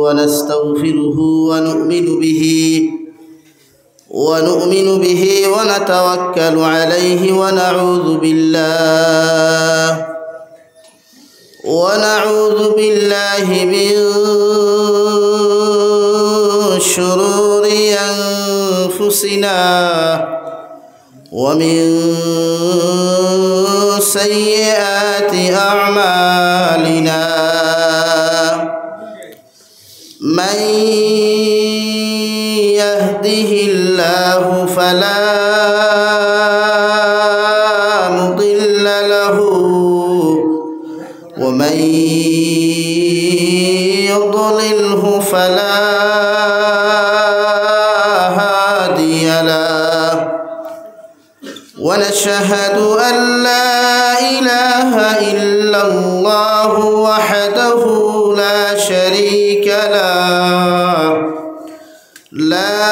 ونستغفره ونؤمن به ونتوكل عليه ونعوذ بالله من شرور أنفسنا ومن سيئات أعمالنا من يهده الله فلا مضل له ومن يضلله فلا هادي له ونشهد أن لا إله إلا الله وحده لا شريك له لا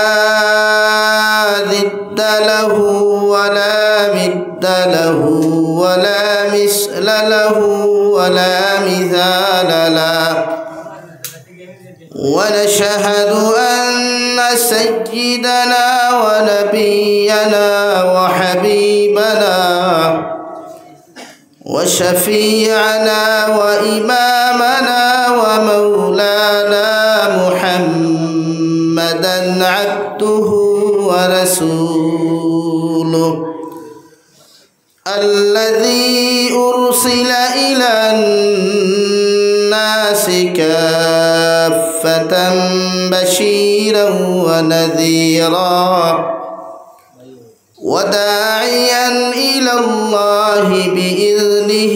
ضد له ولا مد له ولا مثل له ولا مثال له ونشهد أن سيدنا ونبينا وحبيبنا وشفيعنا وإمامنا ومولانا محمدا عبده ورسوله الذي أرسل إلى الناس كافة بشيرا ونذيرا وداعيا إلى الله بإذنه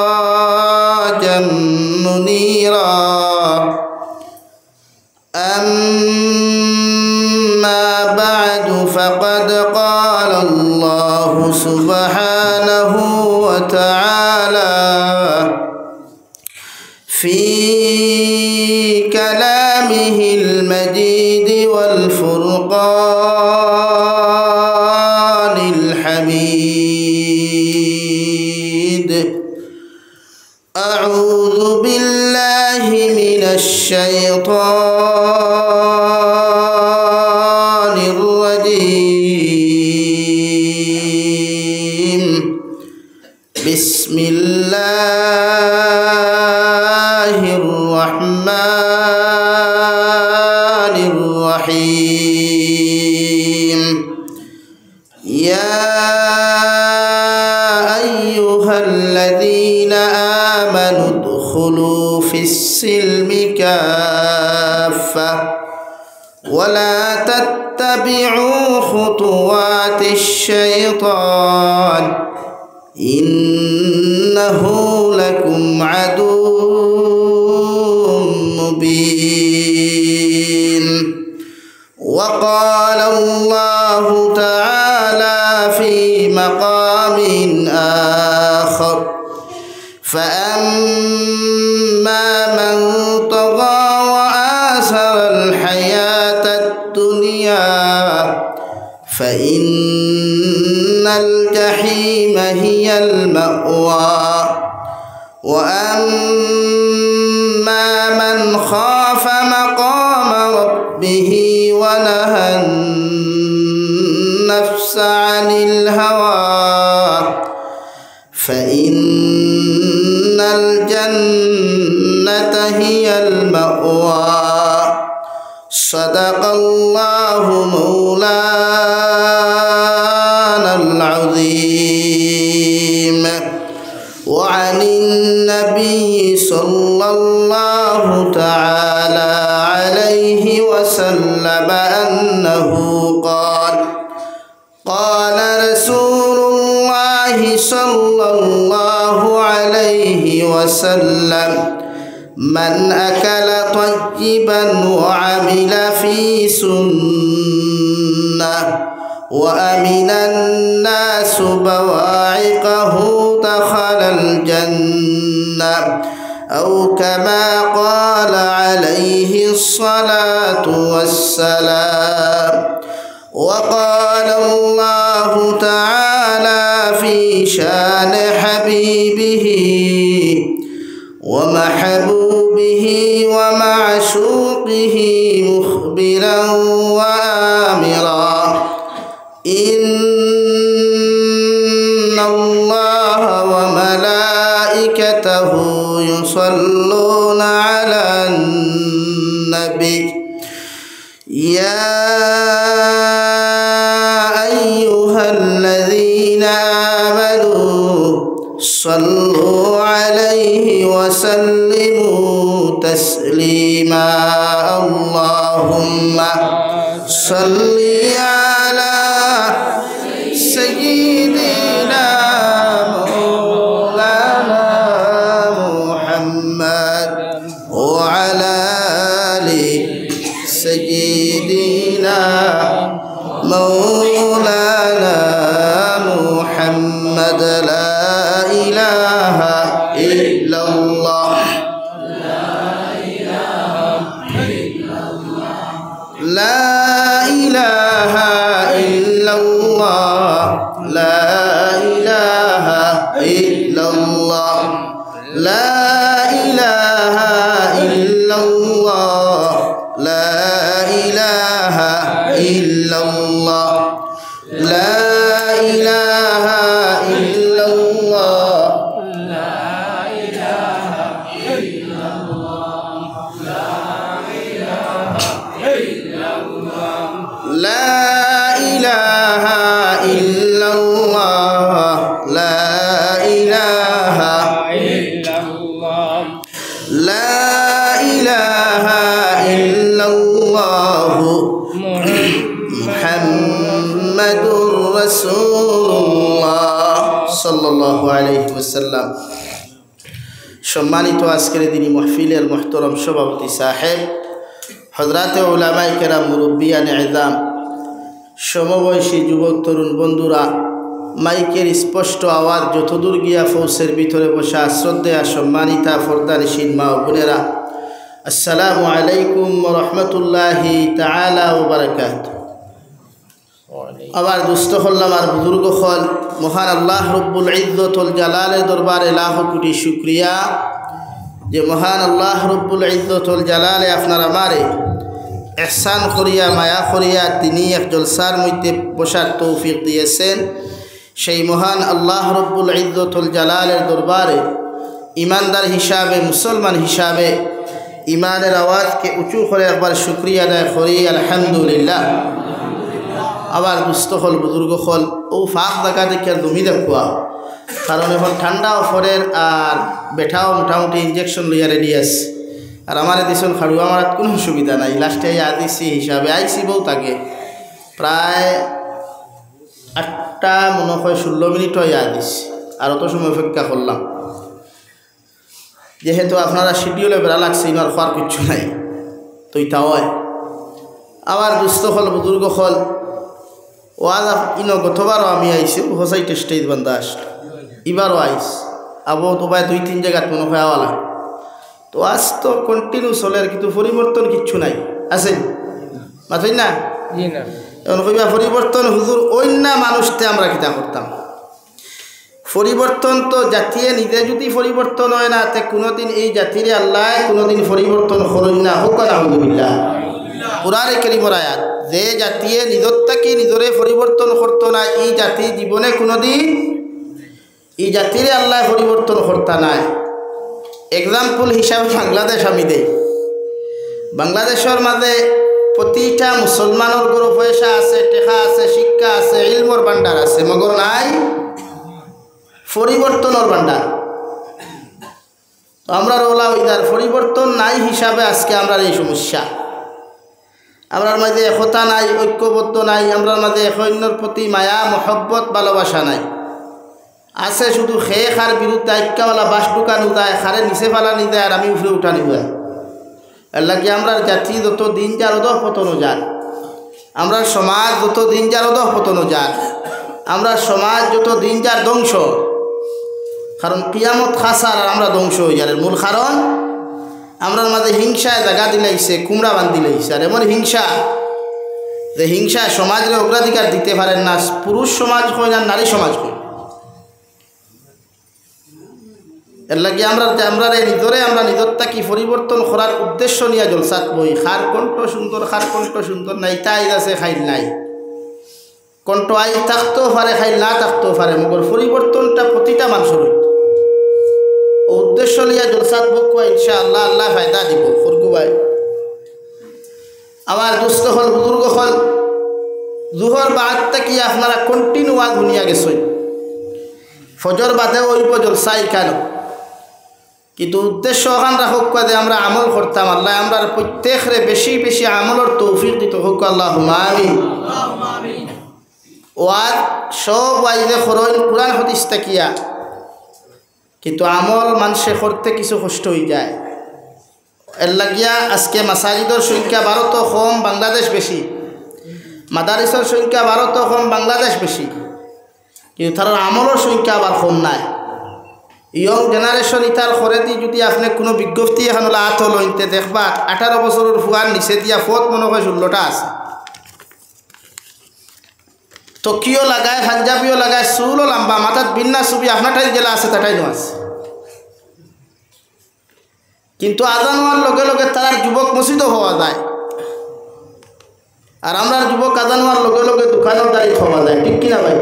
وسراجا منيرا أما بعد فقد قال الله سبحانه وتعالى في كلامه المجيد والفرقان الحميد أعوذ بالله من الشيطان الرجيم بسم الله الرحمن الرحيم يا أيها الذين آمنوا ادخلوا في السلم كافة ولا تتبعوا خطوات الشيطان إنه لكم عدو مبين وقال الله تعالى في مقام آخر فأما من طغى وآثر الحياة الدنيا فإن الجحيم هي المأوى وأما من خاف مقام ربه ونهى النفس عن الهوى فإن الجنة هي المأوى صدق الله مولانا العظيم وعن النبي صلى الله تعالى عليه وسلم أنه قال رسول الله صلى الله عليه وسلم من أكل طيبا وعمل في سنة وأمن الناس بواعقه دخل الجنة أو كما قال عليه الصلاة والسلام. وقال الله تعالى في شان حبيبه ومحبوبه ومعشوقه مخبرا وآمرا إن الله وملائكته يصلون على النبي يا أيها الذين آمنوا صلوا عليه وسلموا تسليما اللهم صل على سيدنا مولانا محمد وعلى آل سيدنا مولانا محمد لا إله إلا الله لا إله إلا الله لا إله إلا الله لا إله إلا الله لا إله إلا الله لا إله إلا الله لا إله إلا الله لا إله إلا الله لا إله إلا الله محمد رسول الله صلى الله عليه وسلم সম্মানিত আজকের দিনী মাহফিলের মুহতারাম সভাপতি সাহেব হযরতে উলামায়ে কেরাম মুরব্বিয়ানে ইজাম সমবয়সী যুবক তরুণ বন্ধুরা মাইকের স্পষ্ট আওয়াজ যতদূর গিয়া ফৌসের ভিতরে বসা শ্রদ্ধেয়া সম্মানিতা ফরদানিশীন মা ও বোনেরা আসসালামু আলাইকুম ওয়া রাহমাতুল্লাহি তাআলা ওয়া বারাকাতুহু আবার দুস্থ হল্লাম আর বুজুর্গ হল মহান আল্লাহ রব্বুল ইজ্জতুল জালালের দরবারে লাখ কোটি শুকরিয়া যে মহান আল্লাহ রব্বুল ইজ্জতুল জালালে আপনার আমারে ইহসান করিয়া মায়া করিয়া তিনি এক জলসার মধ্যে বসার তৌফিক দিয়েছেন সেই মহান আল্লাহ রব্বুল ইজ্জতুল জালালের দরবারে ইমানদার হিসাবে মুসলমান হিসাবে ইমানের আওয়াজকে উঁচু করে একবার শুকরিয়া আদায় করি আলহামদুলিল্লাহ আবার দুস্থ হল বুজুর্গ হল ও ফাঁক দেখা দেখে আর দমি দেখুয়া কারণ এখন ঠান্ডা অফরের আর বেঠাও মোটামুটি ইঞ্জেকশন লইয়া রেডি আছে আর আমার দিশন খাড়ুয়া মারার কোনো সুবিধা নাই লাস্টে আদিসি হিসাবে আইসি বউ তাকে প্রায় 8টা মনে হয় 16 মিনিট হয় আদিসি আর অত সময় অপেক্ষা করলাম যেহেতু আপনারা শিডিউলে বেড়া লাগছে ইনার খাওয়ার কিচ্ছু নাই তো ইটা হয় আবার দুস্থ হল বুজুর্গ হল ওয়াজ ইনো গতবারও আমি আইসি হোসাই টেস্টেজ বান্দা আসলো এবারও আইস আবো তো ভাই 2-3 জায়গাত মনে হয় আওয়ালা তো আজ তো কন্টিনিউ চলে আর কিন্তু পরিবর্তন কিচ্ছু নাই আছে মাথায় না এখন কইবা পরিবর্তন হুজুর অন্য মানুষতে আমরা কিতা করতাম পরিবর্তন তো জাতিয়ে নিজে যদি পরিবর্তন হয় না তে কোনোদিন এই জাতিরে আল্লাহ কোনোদিন পরিবর্তন করেন না হোক আলহামদুলিল্লাহ কুরআনে কারীমের আয়াত যে জাতিয়ে নিজরটাকে নিজরে পরিবর্তন করতো না এই জাতি জীবনে কোনোদিন এই জাতিরে আল্লাহ পরিবর্তন করতা নাই এক্সাম্পল হিসাবে বাংলাদেশ আমি দেই বাংলাদেশের মাঝে প্রতিটা মুসলমানের গরু পয়সা আছে টেকা আছে শিক্ষা আছে ইলমর ভান্ডার আছে মগর নাই পরিবর্তনের ভান্ডার আমরা রোলা ওইদার পরিবর্তন নাই হিসাবে আজকে আমরা এই সমস্যা আমরার মাঝে একতা নাই ঐক্যবদ্ধ নাই আমরার মাঝে এক অন্যর প্রতি মায়া মহব্বত ভালোবাসা নাই আছে শুধু খেয়ে খার বিরুদ্ধে ঐক্যওয়ালা বাস ঢুকানো যায় খারে নিচে ফালানি যায় আর আমি উপরে উঠানি যায় এর লাগে আমরা জাতি যত দিন যার অধঃ পতনও যাক আমরা সমাজ যত দিন যার অধঃ পতনও যাক আমরা সমাজ যত দিন যার ধ্বংস কারণ কিয়ামত খাসার আর আমরা ধ্বংস হয়ে যার মূল কারণ আমরার মাঝে হিংসায় জায়গা দিলাইছে কুমড়া বান্ধি লাইছে আর এমন হিংসা যে হিংসা সমাজের অগ্রাধিকার দিতে পারেন না পুরুষ সমাজ হয় না নারী সমাজ হয় এর লাগে আমরা নিজরে আমরা নিজরটা কি পরিবর্তন করার উদ্দেশ্য নিয়ে জলসাত বই। খার কণ্ঠ সুন্দর নাই তাই আছে খাইল নাই, কণ্ঠ আই থাকতেও পারে খাইল না থাকতেও পারে, মগর পরিবর্তনটা প্রতিটা মানুষের উদ্দেশ্য নিয়ে জলসাত বকুয়া ইনশাআল্লাহ আল্লাহ ফায়দা দিব ফরগু ভাই। আমার দুস্থ হল বুজুর্গ হল জুহর বাদটা কি আপনারা কন্টিনিউ দুনিয়া গেছেন, ফজর বাদে ওই জলসাই কেন, কিন্তু উদ্দেশ্য ওখান রাখুক যে আমরা আমল করতাম। আল্লাহ আমরা প্রত্যেকরে বেশি বেশি আমলের তৌফিক দিত হোক আল্লাহুম্মা আমিন। ওয়াজ সব ওয়াইজে খরচ কুরআন হাদিস তাকিয়া, কিন্তু আমল মানুষে করতে কিছু কষ্ট হয়ে যায়। এর লাগিয়া আজকে মাসাজিদের সংখ্যা ভারত কম, বাংলাদেশ বেশি, মাদারিসের সংখ্যা ভারত কম, বাংলাদেশ বেশি, কিন্তু তার আমলের সংখ্যা আবার কম নাই। ইয়ং জেনারেশন ইতার খরেদি যদি আপনি কোনো বিজ্ঞপ্তি এখন আত লইতে দেখবা 18 বছরের ফুয়ার নিচে দিয়া ফত মনে হয় 16টা আছে। তকিও লাগায়, পাঞ্জাবিও লাগায়, চুলও লম্বা, মাথাত বিন্না ছবি আপনারটাই জেলা আছে তাটাই নো আছে, কিন্তু আজান হওয়ার লগে লগে তার যুবক মসজিদও হওয়া যায়। আর আমরা যুবক আজান হওয়ার লগে লগে দোকানের দাঁড়িয়ে হওয়া যায়, ঠিক কিনা ভাই?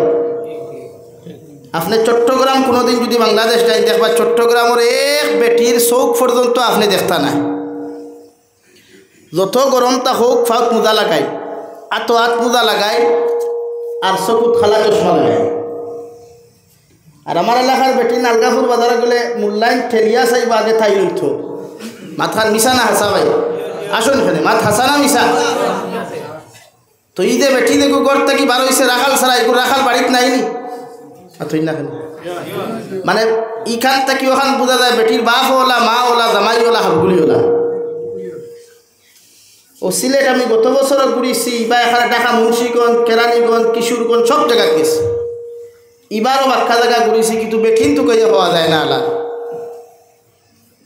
আপনি চট্টগ্রাম কোনোদিন যদি বাংলাদেশ যাই দেখবা চট্টগ্রামের এক বেটির চৌক পর্যন্ত আপনি দেখতা না, যত গরমটা হোক ফাঁক মোজা লাগাই, আত মোজা লাগাই, আর চকুত খালা চশমা লাগাই। আর আমার এলাকার বেটি নালগাপুর বাজারে গেলে মূল্যায়ন ঠেলিয়া চাইবা আগে ঠাই লইত, মাথার মিশা না হাসা ভাই, আসুন এখানে মাথ হাসা না মিশা। তো এই যে বেটি দেখো গড় থাকি বার হয়েছে রাখাল ছাড়া, এগুলো রাখাল বাড়িত নাইনি মানে ইখান থাকি ওখান বোঝা যায় বেটির বাপ ওলা, মা ওলা, জামাই ওলা, হাবগুলি ওলা। ও সিলেট আমি গত বছর ঘুরেছি, বা এখানে ঢাকা, মুন্সিগঞ্জ, কেরানীগঞ্জ, কিশোরগঞ্জ সব জায়গায় গেছি, এবারও বাক্কা জায়গা ঘুরেছি, কিন্তু বেঠিন তো কইয়া পাওয়া যায় না আলা।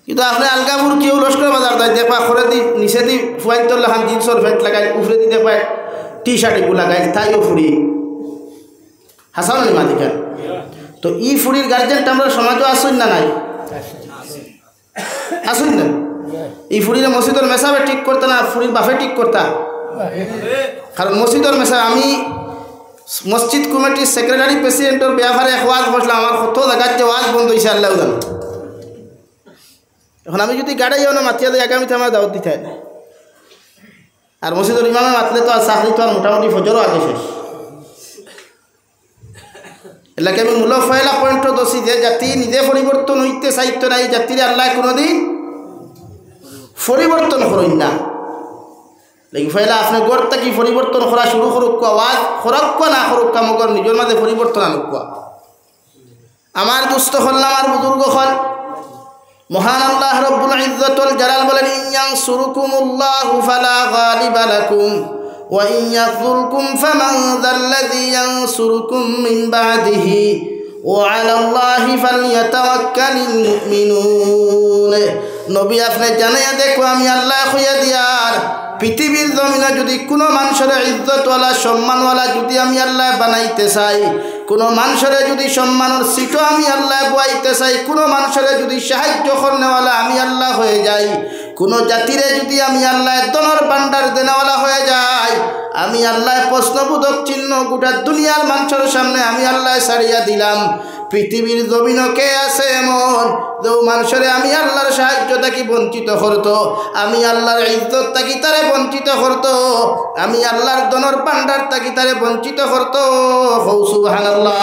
কিন্তু আপনি আলগাপুর কেউ লস্কর বাজার দেয় দেখবা খরে দি নিচে দি ফুয়াইতর লাখান জিন্সর ফ্যান্ট লাগাই, উপরে দি দেখবা টি শার্ট এগুলো লাগাই, তাইও ফুড়ি হাসান নি মাদিকার। তো ই ফুড়ির গার্জেনটা আমরা সমাজও আসুন না নাই, আসুন না। এই ফুড়ির মসজিদের মেসাবে ঠিক করতে না, ফুড়ির বাফে ঠিক করতা, কারণ মসজিদের মেসা আমি মসজিদ কমিটির সেক্রেটারি প্রেসিডেন্টের ব্যাপারে ওয়াজ বসলাম, আমার কত জায়গার যে ওয়াজ বন্ধ হয়েছে আল্লাহ জানো। এখন আমি যদি গাড়াইও না মাতিয়া দিই আগামীতে আমার দাওয়াত দিতে হয়, আর মসজিদের ইমামে মাতলে তো আর চাকরি তো আর মোটামুটি ফজরও আগে শেষ। এলাকে আমি মূল ফয়লা পয়েন্ট দোষী যে জাতি নিজে পরিবর্তন হইতে চাইতো না, এই জাতির আল্লাহ কোনোদিন পরিবর্তন করেন না। ফয়লা আপনি গড়টা কি পরিবর্তন করা শুরু করুক, আওয়াজ করক না করুক, মগর নিজের মাঝে পরিবর্তন আনুক। আমার দুস্থ হল না, আমার বুজুর্গ হল, মহান আল্লাহ রব্বুল ইজ্জতুল জালাল বলেন, ইয়ানসুরকুমুল্লাহু ফালা গালিবা লাকুম ওয়া ইয়াখযুলকুম ফামান যাল্লাযী ইয়ানসুরকুম মিন বা'দিহি ওয়া আলাল্লাহি ফালইয়াতাওয়াক্কালিল মুমিনুন। নবী আপনি জানাইয়া দেখো আমি আল্লাহ কইয়া দিয়ার পৃথিবীর জমিনে যদি কোনো মানুষের ইজ্জতওয়ালা সম্মানওয়ালা যদি আমি আল্লাহ বানাইতে চাই, কোনো মানুষের যদি সম্মানের সিটও আমি আল্লাহ বয়াইতে চাই, কোনো মানুষের যদি সাহায্য করনেওয়ালা আমি আল্লাহ হয়ে যাই, কোনো জাতিরে যদি আমি আল্লাহ দনর বান্ডার দেনেওয়ালা হয়ে যাই, আমি আল্লাহ প্রশ্নবোধক চিহ্ন গোটা দুনিয়ার মানুষের সামনে আমি আল্লাহ ছাড়িয়া দিলাম। পৃথিবীর জমিনে কে আছে এমন যে মানুষের আমি আল্লাহর সাহায্য থাকি বঞ্চিত করতো, আমি আল্লাহর ইজ্জত থাকি তারে বঞ্চিত করতো, আমি আল্লাহর দনর বান্ডার থাকি তারে বঞ্চিত করতো। সুবহানাল্লাহ।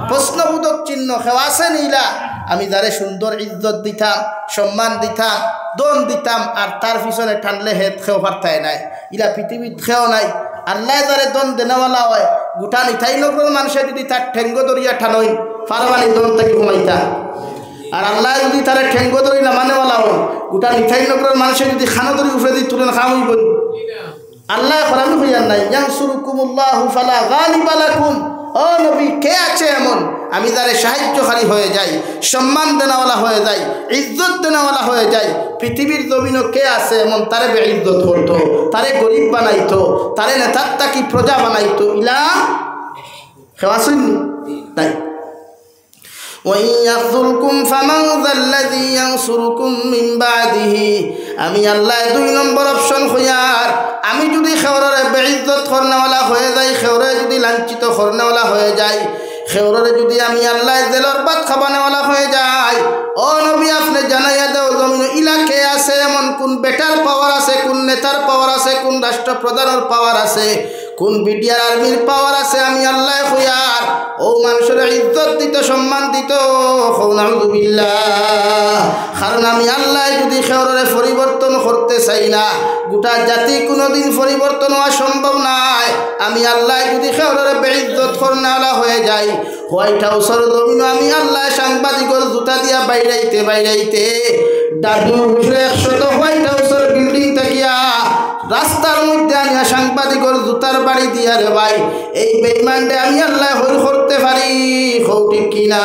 প্রশ্নবোধক চিহ্ন খেওয়াছে নীলা, আমি যারে সুন্দর ইজ্জত দিতাম, সম্মান দিতাম, দন দিতাম, আর তার পিছনে টানলে হেদ খেও পারতায় নাই, ইলা পৃথিবীত খেও নাই। আল্লাহ তারে দন দেনেওয়ালা হয়, গোটা নিথাই নগর মানুষে যদি তার ঠেঙ্গ দরিয়া ঠানই ফারবানি দন থেকে ঘুমাইতা, আর আল্লাহ যদি তারে ঠেঙ্গ দরি না মানেওয়ালা হয়, গোটা নিথাই নগরের মানুষে যদি খানো দরি উফরে দি তুলেন খাওয়াইব। আল্লাহ কোরআন হইয়ার নাই, ইয়ানসুরকুমুল্লাহু ফালা গালিবা লাকুম। ও নবী, কে আছে এমন আমি যারে সাহায্যকারী হয়ে যাই, সম্মান দেনাওয়ালা হয়ে যাই, ইজ্জত দেনাওয়ালা হয়ে যাই, পৃথিবীর জমিনে কে আছে এমন তারে বেইজ্জত করতো, তারে গরিব বানাইতো, তারে নেতার তাকি প্রজা বানাইতো, ইলা কেউ আসেননি তাই। وإن يخذلكم فمن ذا الذي ينصركم من بعده আমি আল্লাহ 2 নম্বর অপশন হইয়ার আমি যদি খেওরারে বেইজ্জত করনেওয়ালা হয়ে যাই খেওরে যদি লাঞ্ছিত করনেওয়ালা হয়ে যাই খেওরারে যদি আমি আল্লাহ জেলর বাদ খাবানেওয়ালা হয়ে যাই ও নবী আপনি জানাইয়া দাও জমিন ইলাকে আছে এমন কোন বেটার পাওয়ার আছে কোন নেতার পাওয়ার আছে কোন রাষ্ট্রপ্রধানের পাওয়ার আছে কোন বিডিআর আর্মির পাওয়ার আছে আমি আল্লাহ হইয়ার ও মানুষের ইজ্জত দিত সম্মান দিত নাউযুবিল্লাহ কারণ আমি আল্লাহ যদি খেওরারে পরিবর্তন করতে চাই না গোটা জাতি কোনোদিন পরিবর্তন হওয়া সম্ভব নয় আমি আল্লাহ যদি খেওরারে বেইজ্জত করনেওয়ালা হয়ে যাই হোয়াইট হাউসের জমিন আমি আল্লাহ সাংবাদিকের জুতা দিয়া বাইরাইতে দাদু হুসরে 100 হোয়াইট হাউসের বিল্ডিং থাকিয়া রাস্তার মধ্যে আনিয়া সাংবাদিকের জুতার বাড়ি দিয়া রে ভাই এই বেঈমানরে আমি আল্লাহ হল করতে পারি ঠিক কিনা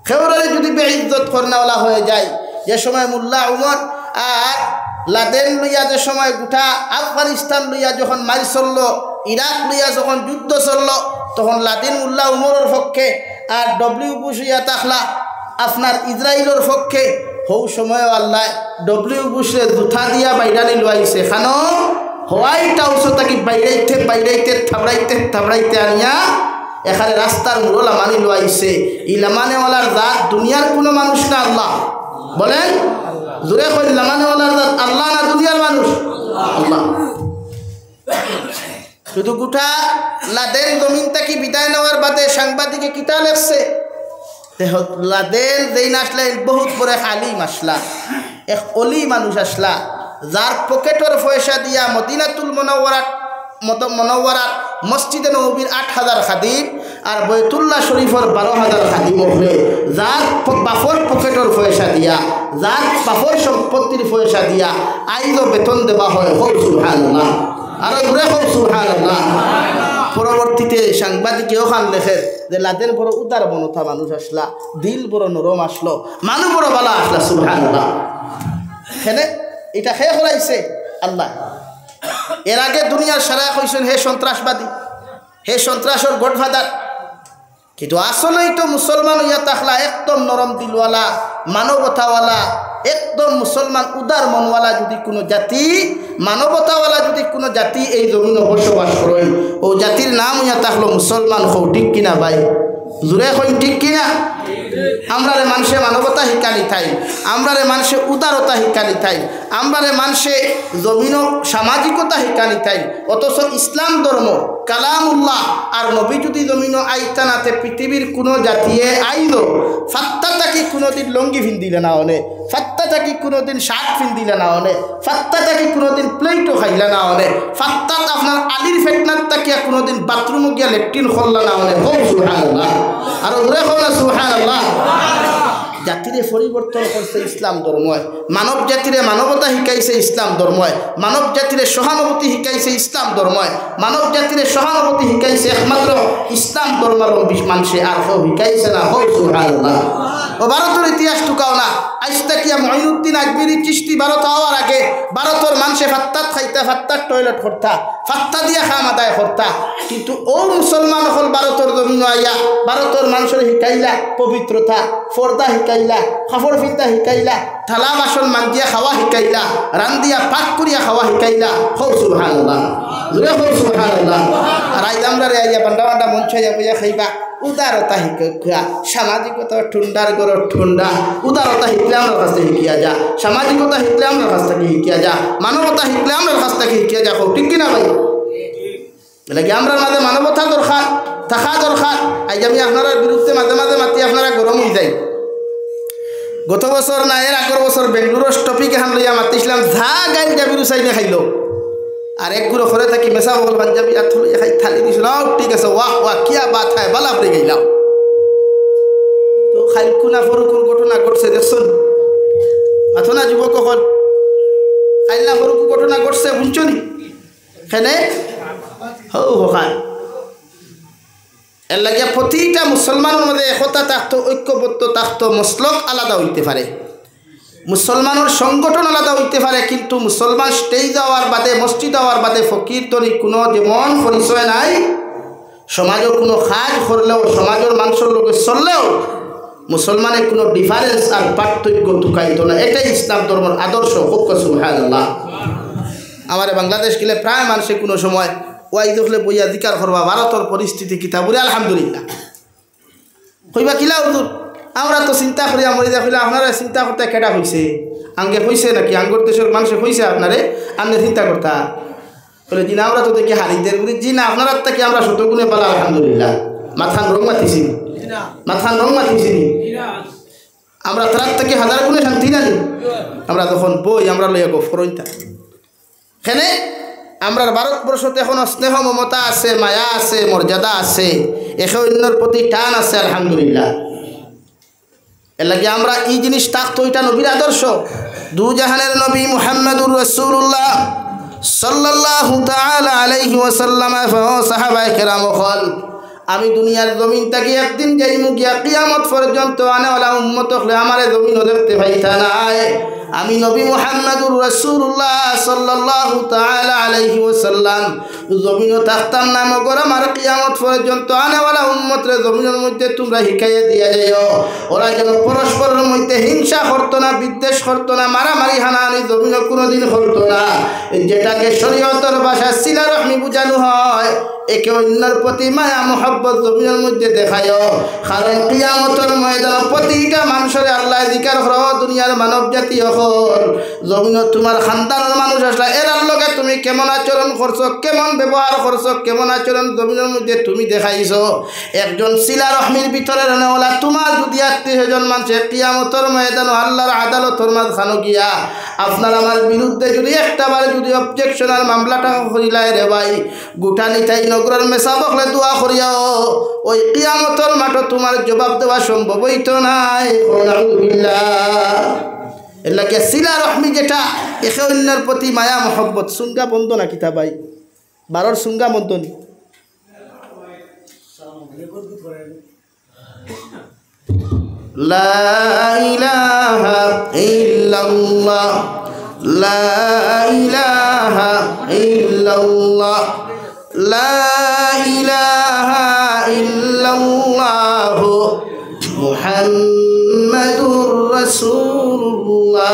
খেওরারে যদি বেইজ্জত করনেওয়ালা হয়ে যায় যে সময় মোল্লা উমর আর লাদেন লইয়া যে সময় গোটা আফগানিস্তান লইয়া যখন মারি চলল ইরাক লইয়া যখন যুদ্ধ চলল তখন লাদেন মোল্লা উমরের পক্ষে আর ডব্লিউ বুশ ইয়া তাকলা আপনার ইসরায়েলের পক্ষে হৌ সময় আল্লাহ ডব্লিউ বুশে জুথা দিয়া বাইরানি লইছে খানো হোয়াইট হাউস তাকে বাইরাইতে থাবড়াইতে আনিয়া এখানে রাস্তার মুরলা মানি লইছে ই লামানেওয়ালার জাত দুনিয়ার কোনো মানুষ না আল্লাহ বলেন জোরে কই লামানেওয়ালার জাত আল্লাহ না দুনিয়ার মানুষ আল্লাহ শুধু গোটা লাদেন জমিন থেকে বিদায় নেওয়ার বাদে সাংবাদিকে কিতা লেখছে লাদেন যেই আসলে বহুত বড় আলিম আসলা এক অলি মানুষ আসলা যার পকেটের পয়সা দিয়া মদিনাতুল মুনাওয়ারাত মসজিদে নববীর 8000 খাদিম আর বাইতুল্লাহ শরীফের 12000 খাদিম হলে যার বাফর পকেটের পয়সা দিয়া যার বাফর সম্পত্তির পয়সা দিয়া আইলো বেতন দেওয়া হয় সুবহানাল্লাহ আর ঘুরে সুবহানাল্লাহ পরবর্তীতে সাংবাদিকে ওখান লেখে যে লাদেন বড় উদার মনতা মানুষ আসলা দিল বড় নরম আসলো মানুষ বড় বালা আসলা সুবহানাল্লাহ হেনে এটা খেয়ে হলাইছে আল্লাহ এর আগে দুনিয়ার সারা কইছেন হে সন্ত্রাসবাদী হে সন্ত্রাসের গডফাদার কিন্তু আসলেই তো মুসলমান হইয়া তাকলা একদম নরম দিলওয়ালা মানবতাওয়ালা একদম মুসলমান উদার মনওয়ালা যদি কোনো জাতি মানবতাওয়ালা যদি কোনো জাতি এই জমিনে বসবাস করেন ও জাতির নাম হইয়া তাকলো মুসলমান হও ঠিক কিনা ভাই জোরে কই ঠিক কিনা আমরারে মানুষে মানবতা শিকালি থাই আমরারে মানুষে উদারতা শিকালি থাই আমরারে মানুষে জমিন সামাজিকতা শিকালি থাই অথচ ইসলাম ধর্ম কালামুল্লাহ আর নবী যদি জমিন আইতানাতে পৃথিবীর কোনো জাতিয়ে আইল ফাত্তা তাকি কোনোদিন লঙ্গি ফিন্দিলে না হলে ফাত্তা তাকি কোনোদিন শার্ট ফিন্দিলে না হলে ফাত্তা তাকি কোনোদিন প্লেটও খাইলে না হলে ফাত্তাত আপনার আলির ফেটনার তাকিয়া কোনোদিন বাথরুমে গিয়া লেট্রিন করল না হলে সুবহানাল্লাহ আর ওরে হল সুবহানাল্লাহ জাতিরে পরিবর্তন করছে ইসলাম ধর্ময় মানব জাতিরে মানবতা শিকাইছে ইসলাম ধর্ময় মানব জাতিরে সহানুভূতি শিকাইছে ইসলাম ধর্ময় মানব জাতিরে সহানুভূতি শিকাইছে একমাত্র ইসলাম ধর্মাবলম্বী মানুষে আর কেউ শিকাইছে না সুবহানাল্লাহ ও ভারতের ইতিহাস টুকাও না আইস্তাকিয়া মঈনুদ্দিন আজমিরি চিশতি ভারত হওয়ার আগে ভারতের মানুষে ফাত্তাত খাইতা ফাত্তার টয়লেট করতা ফাত্তা দিয়া খাম আদায় করতা কিন্তু ও মুসলমান হল ভারতের জমিন আইয়া ভারতের মানুষের শিকাইলা পবিত্রতা পর্দা শিকাইলা কাপড় ফিতা শিকাইলা থালা বাসন মাঞ্জিয়া খাওয়া শিকাইলা রান্দিয়া পাক করিয়া খাওয়া শিকাইলা সুবহানাল্লাহ সুবহানাল্লাহ আর আইজ আমরা আইয়া বান্ডা বান্ডা মঞ্চ বইয়া খাইবা উদারতা শিক্ষা সামাজিকতা ঠুন্ডার গড় ঠুন্ডা উদারতা শিখলে আমার কাছ থেকে শিখিয়া যা সামাজিকতা শিখলে আমার কাছ থেকে শিখিয়া যা মানবতা শিখলে আমার কাছ থেকে শিখিয়া যা ঠিক কিনা ভাই লাগে আমরা মাঝে মানবতা দরকার থাকা দরকার আজ আমি আপনার বিরুদ্ধে মাঝে মাঝে মাতি আপনারা গরম হয়ে যাই গত বছর না এর আগের বছর বেঙ্গলোর টপিক এখন লইয়া মাতিছিলাম যা গাইল জাবিরু চাইনে খাইল আর এক গুলো ঘরে থাকি মেসা বল পাঞ্জাবি আর থলে খাই থালি দিছিল ঠিক আছে ওয়াহ ওয়াহ কিয়া বাত হয় বালা পড়ে গেলাম তো খাইলকুনা ফরুকুর ঘটনা ঘটছে দেখছেন আথনা যুবক হল খাইলা ফরুকু ঘটনা ঘটছে বুঝছো নি খেনে হৌ হখান এর লাগে প্রতিটা মুসলমানের মধ্যে একতা থাকতো ঐক্যবদ্ধ থাকতো মসলক আলাদা হইতে পারে মুসলমানের সংগঠন আলাদা হইতে পারে কিন্তু মুসলমান স্টেজ যাওয়ার বাদে মসজিদ যাওয়ার বাদে ফকির তরি কোনো যেমন পরিচয় নাই সমাজের কোনো কাজ করলেও সমাজের মানুষের লোকে চললেও মুসলমানের কোনো ডিফারেন্স আর পার্থক্য ঢুকাইত না। এটাই ইসলাম ধর্মের আদর্শ। খুব সুবহানাল্লাহ। আমার বাংলাদেশ গেলে প্রায় মানুষে কোনো সময় ওয়াই দেখলে বইয়া জিকার করবা ভারতের পরিস্থিতি কিতা বলে আলহামদুলিল্লাহ কইবা কিলা হুজুর আমরা তো চিন্তা করি আমরা দেখলে আপনারা চিন্তা করতে কেটা হয়েছে আঙ্গে হয়েছে নাকি আঙ্গুর দেশের মানুষে হয়েছে আপনারে আপনি চিন্তা করতা বলে জি না আমরা তো দেখি হারিদের বলি জি না আপনার থেকে আমরা শতগুণে পালা আলহামদুলিল্লাহ। মাথান রং মাতিছি মাথান রং মাতিছি আমরা তার থেকে হাজার গুণে শান্তি না আমরা তখন বই আমরা লইয়া গো ফরইতা এখানে আমরা ভারতবর্ষতে এখনো স্নেহ মমতা আছে মায়া আছে মর্যাদা আছে একে অন্যর প্রতি টান আছে আলহামদুলিল্লাহ। এর লাগে আমরা এই জিনিস থাকতো এটা নবীর আদর্শ। দু জাহানের নবী মুহাম্মদুর রাসূলুল্লাহ সাল্লাল্লাহু তাআলা আলাইহি ওয়াসাল্লাম সাহাবায়ে কেরাম হল আমি দুনিয়ার জমিন থেকে একদিন যাইমু গিয়া কিয়ামত পর্যন্ত আনেওয়ালা উম্মত হলে আমারে জমিনও দেখতে পাইতা নাই। আমি নবী মুহাম্মদুর রাসূলুল্লাহ সাল্লাল্লাহু তাআলা আলাইহি ওয়াসাল্লাম জমিনও থাকতাম না মগর আমার কিয়ামত পর্যন্ত আনেওয়ালা উম্মতরে জমিনের মধ্যে তোমরা শিখাইয়া দিয়া যাইও ওরা যেন পরস্পরের মধ্যে হিংসা করতো না বিদ্বেষ করতো না মারামারি হানাহানি জমিনও কোনোদিন করতো না। যেটাকে শরীয়তের ভাষায় সিলা রহমি বুঝানো হয় একে অন্যের প্রতি মায়া মোহাব্বত জমিনের মধ্যে দেখায়ও। কারণ কিয়ামতের ময়দানে প্রতিটা মানুষের আল্লাহ জিকার করো দুনিয়ার মানব জাতি হল জমিনত তোমার খানদানের মানুষ আসলে এরার লগে তুমি কেমন আচরণ করছো কেমন ব্যবহার করছো কেমন আচরণ জমিনের মধ্যে তুমি দেখাইছো। একজন সিলা রহমির ভিতরে রানেওয়ালা তোমার যদি আত্মীয়জন মানুষে কিয়ামতের ময়দানে আল্লাহর আদালতর মাঝখানে গিয়া আপনার আমার বিরুদ্ধে যদি একটাবার যদি অবজেকশনাল মামলাটা করিলাই রে ভাই গোটা নিতাই নগরের মেসা বকলে দোয়া করিয়াও ওই কিয়ামতের মাঠে তোমার জবাব দেওয়া সম্ভব হইতো নাই। এর লাগে সিলা রহমি যেটা একে অন্যের প্রতি মায়া মহব্বত সুঙ্গা বন্ধ না কিতা ভাই বারোর সুঙ্গা বন্ধ নি লা ইলাহা ইল্লাল্লাহ লা ইলাহা ইল্লাল্লাহ লা ইলাহা ইল্লাল্লাহ মুহাম্মাদুর রাসূলুল্লাহ।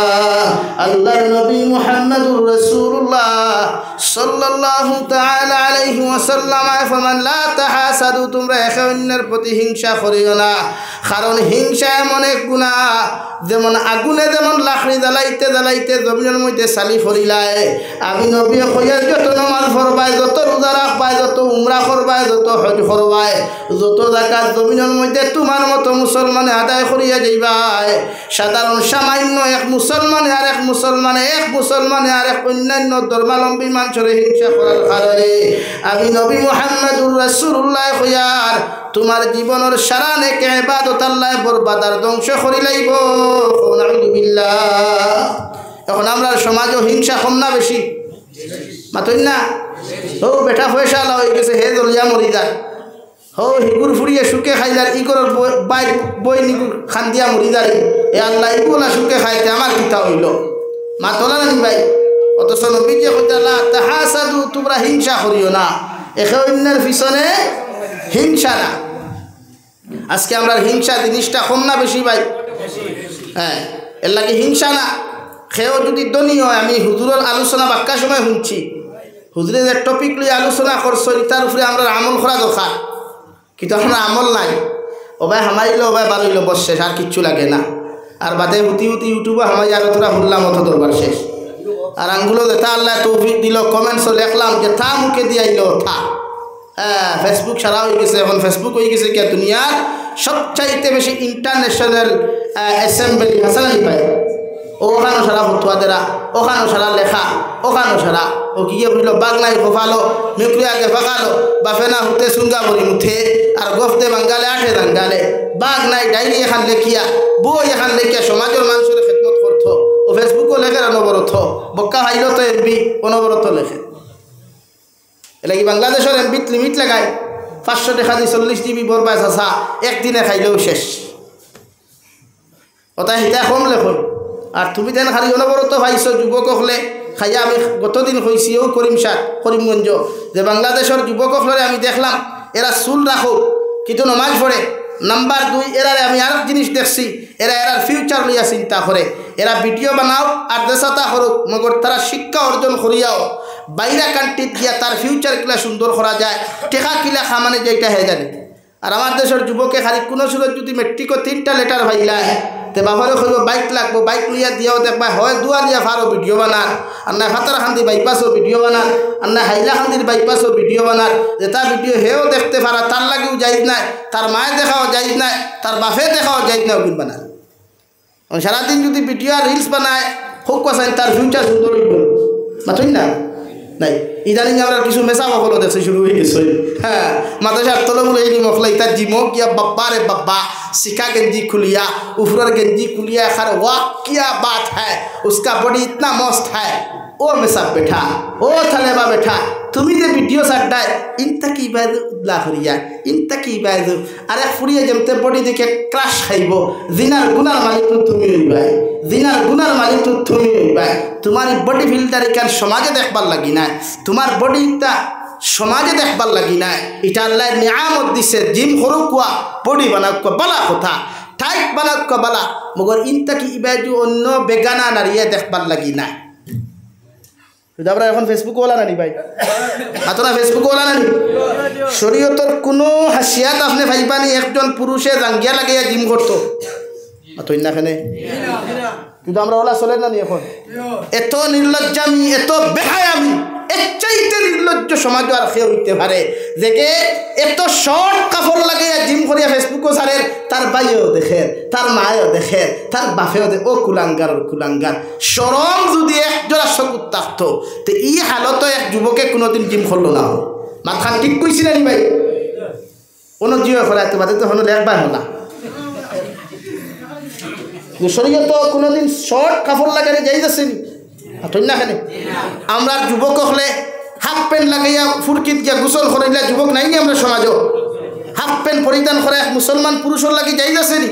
আল্লাহর নবী মুহাম্মাদুর রাসূলুল্লাহ সাল্লাল্লাহু তাআলা আলাইহি ওয়াসাল্লাম ফরমান লা তাহাসাদু তোমরা একে অন্যের প্রতি হিংসা করিও না। কারণ হিংসা এমন এক গুনাহ যেমন আগুনে যেমন লাকড়ি জ্বালাইতে জ্বালাইতে জমিনের মধ্যে চালি ফরিলায় আমি নবী কইয়া যত নামাজ পড়বাই যত রোজা রাখবাই যত উমরা করবাই যত হজ করবাই যত যাকাত জমিনের মধ্যে তোমার মতো মুসলমানে আদায় করিয়া যাইবাই সাধারণ সামান্য এক মুসলমানে আর এক মুসলমানে আর এক অন্যান্য ধর্মাবলম্বী মানুষের হিংসা করার কারণে আমি নবী মুহাম্মদুর রাসূলুল্লাহ কইয়ার তোমার জীবনের সারা নেক ইবাদত আল্লাহ বরবাদ আর ধ্বংস করি লাইব। নাউযুবিল্লাহ। এখন আমরা সমাজও হিংসা কম না বেশি মাতই না ও বেটা পয়সা হয়ে গেছে হে জলিয়া মরি যায় হো হিগুর ফুরিয়ে সুখে খাইলার ইগর বাইক বই নিগুর খান দিয়া মরি যায় এ আল্লাহ ইগুলা সুখে খাইতে আমার কিতা হইল মাতলা না ভাই। অথচ নবীজি কইতালা তাহাসাদু তোমরা হিংসা করিও না একে অন্যের পিছনে হিংসা না। আজকে আমরা হিংসা জিনিসটা কম না বেশি ভাই হ্যাঁ এর লাগে হিংসা না খেয়েও যদি ধনী হয় আমি হুজুরের আলোচনা বাক্কা সময় শুনছি হুজুরে যে টপিক লই আলোচনা করছো তার উপরে আমরা আমল করা দরকার কিন্তু আমরা আমল নাই ও ভাই হামাইলো ও ভাই বারইলো বস শেষ আর কিচ্ছু লাগে না আর বাদে হুতি ইউটিউবে হামাই আগে তোরা হুল্লাম অত দরবার শেষ আর আঙ্গুলো যেটা আল্লাহ তৌফিক দিল কমেন্টসও লেখলাম যে থা মুখে দিয়াইলো থা হ্যাঁ ফেসবুক সারা হয়ে গেছে এখন ফেসবুক হয়ে গেছে কে দুনিয়ার সবচাইতে বেশি ইন্টারন্যাশনাল অ্যাসেম্বলি হাসানি পায় ওখানো সারা ফতুয়া দেরা ওখানো সারা লেখা ওখানো সারা ও গিয়ে বুঝলো বাগলাই খোফালো মেকুরিয়াকে ফাঁকালো বাফেনা হুতে সুঙ্গা মরি মুথে আর গফতে বাঙ্গালে আঠে দাঙ্গালে বাঘ নাই ডায়েরি এখান লেখিয়া বই এখান লেখিয়া সমাজের মানুষের খেদমত করতো ও ফেসবুকও লেখে অনবরত বক্কা হাইল তো এমপি অনবরত লেখে এটা কি বাংলাদেশের এমপিত লিমিট লাগায় 500 টাকা দিয়ে 40 GB বরবাদ আসা একদিনে খাইলেও শেষ ওটাই হিতা কম লেখন আর তুমি যেন খালি অনবরত ভাইছো যুবক হলে খাইয়া আমি গতদিন হয়েছিও করিমগঞ্জ যে বাংলাদেশের যুবক হলে আমি দেখলাম এরা চুল রাখো কিন্তু নমাজ পড়ে। নাম্বার 2 এরারে আমি আরেক জিনিস দেখছি, এরার ফিউচার লইয়া চিন্তা করে। এরা ভিডিও বানাও আর দেশাতা করুক, মগর তারা শিক্ষা অর্জন করিয়াও বাইরা কান্ট্রিত গিয়া তার ফিউচার কিলা সুন্দর করা যায়, টেকা কিলা খামানে যেটা হয়ে জানে। আর আমার দেশের যুবকে খালি কোনো সুরত যদি মেট্রিকও 3টা লেটার ভাইলায় তে বাবারে কইব বাইক লাগবো, বাইক লইয়া দিয়াও দেখবা হয় দুয়া দিয়া ফারো ভিডিও বানার, আর না ফাতারখান্দি বাইপাসও ভিডিও বানার, আর না হাইলাখান্দির বাইপাসও ভিডিও বানার। যেটা ভিডিও হেও দেখতে পারা তার লাগেও যাইজ নাই, তার মায়ে দেখাও যাইজ নাই, তার বাপে দেখাও যাইজ না ওগুলো বানার। সারাদিন যদি ভিডিও আর রিলস বানায় হোক কাছেন তার ফিউচার সুন্দর হইব মাথুই না নাই। ইদানিং আমরা কিছু মেসা বকল দেখছি শুরু হয়ে গেছে। হ্যাঁ, মাদ্রাসার তলমূল এই মখলাই তার জিমো কিয়া বাব্বা রে বাব্বা, सिका गंजी खुलिया उफरर गंजी खुलिया खर वाह क्या बात है, उसका बॉडी इतना मस्त है। ओ में सब बैठा, ओ थलेबा बैठा, तुम्ही जे वीडियो साड्डाय इंता की बात उदला हरिया, इंता की बात अरे फुरिया जमते बॉडी देखे क्रश खाइबो। जिनार गुनार मालिक तो तुम्ही हइबाय, जिनार गुनार मालिक तो तुम्ही हइबाय। तुम्हारी बॉडी फिल्टर इकान समाजे देखबार লাগি না, তোমার বডিটা সমাজে দেখবার লাগি না। এটা আল্লাহর নিয়ামত দিছে। জিম করুক কোয়া, বডি বানাক কোয়া বালা কথা, টাইট বানাক কোয়া বালা, মগর ইনতা কি ইবাজু অন্য বেগানা নারিয়ে দেখবার লাগি না। আমরা এখন ফেসবুক ওলা নানি ভাই, আপনারা ফেসবুক ওলা নানি। শরীয়তের কোনো হাসিয়াত আপনি ভাইবানি একজন পুরুষে জাঙ্গিয়া লাগাইয়া জিম করতো অতই না খানে, কিন্তু আমরা ওলা চলে না নি এখন। এত নির্লজ্জামি, এত বেহায়ামি, এর চাইতে নির্লজ্জ সমাজ আর খেয়ে হইতে পারে যে এত শর্ট কাপড় লাগাইয়া জিম করিয়া ফেসবুকও ছাড়েন, তার ভাইও দেখে, তার মায়েও দেখে, তার বাপেও দেখে। ও কুলাঙ্গার, ও কুলাঙ্গার। সরম যদি একজোড়া চকুত থাকতো তো ই হালত এক যুবকে কোনোদিন জিম করলো না। মাথা ঠিক কইছি না ভাই? কোনো জিও ফেলাইতে পারে তো হলো একবার হলা শরীরে তো কোনোদিন শর্ট কাপড় লাগাই যাই যাচ্ছেনি না খানে। আমরা যুবক হলে হাফ প্যান্ট লাগাইয়া ফুরকিত গিয়া গোসল করাইলা যুবক নাই নি আমরা সমাজও। হাফ প্যান্ট পরিধান করে এক মুসলমান পুরুষের লাগি যাই যাচ্ছেনি।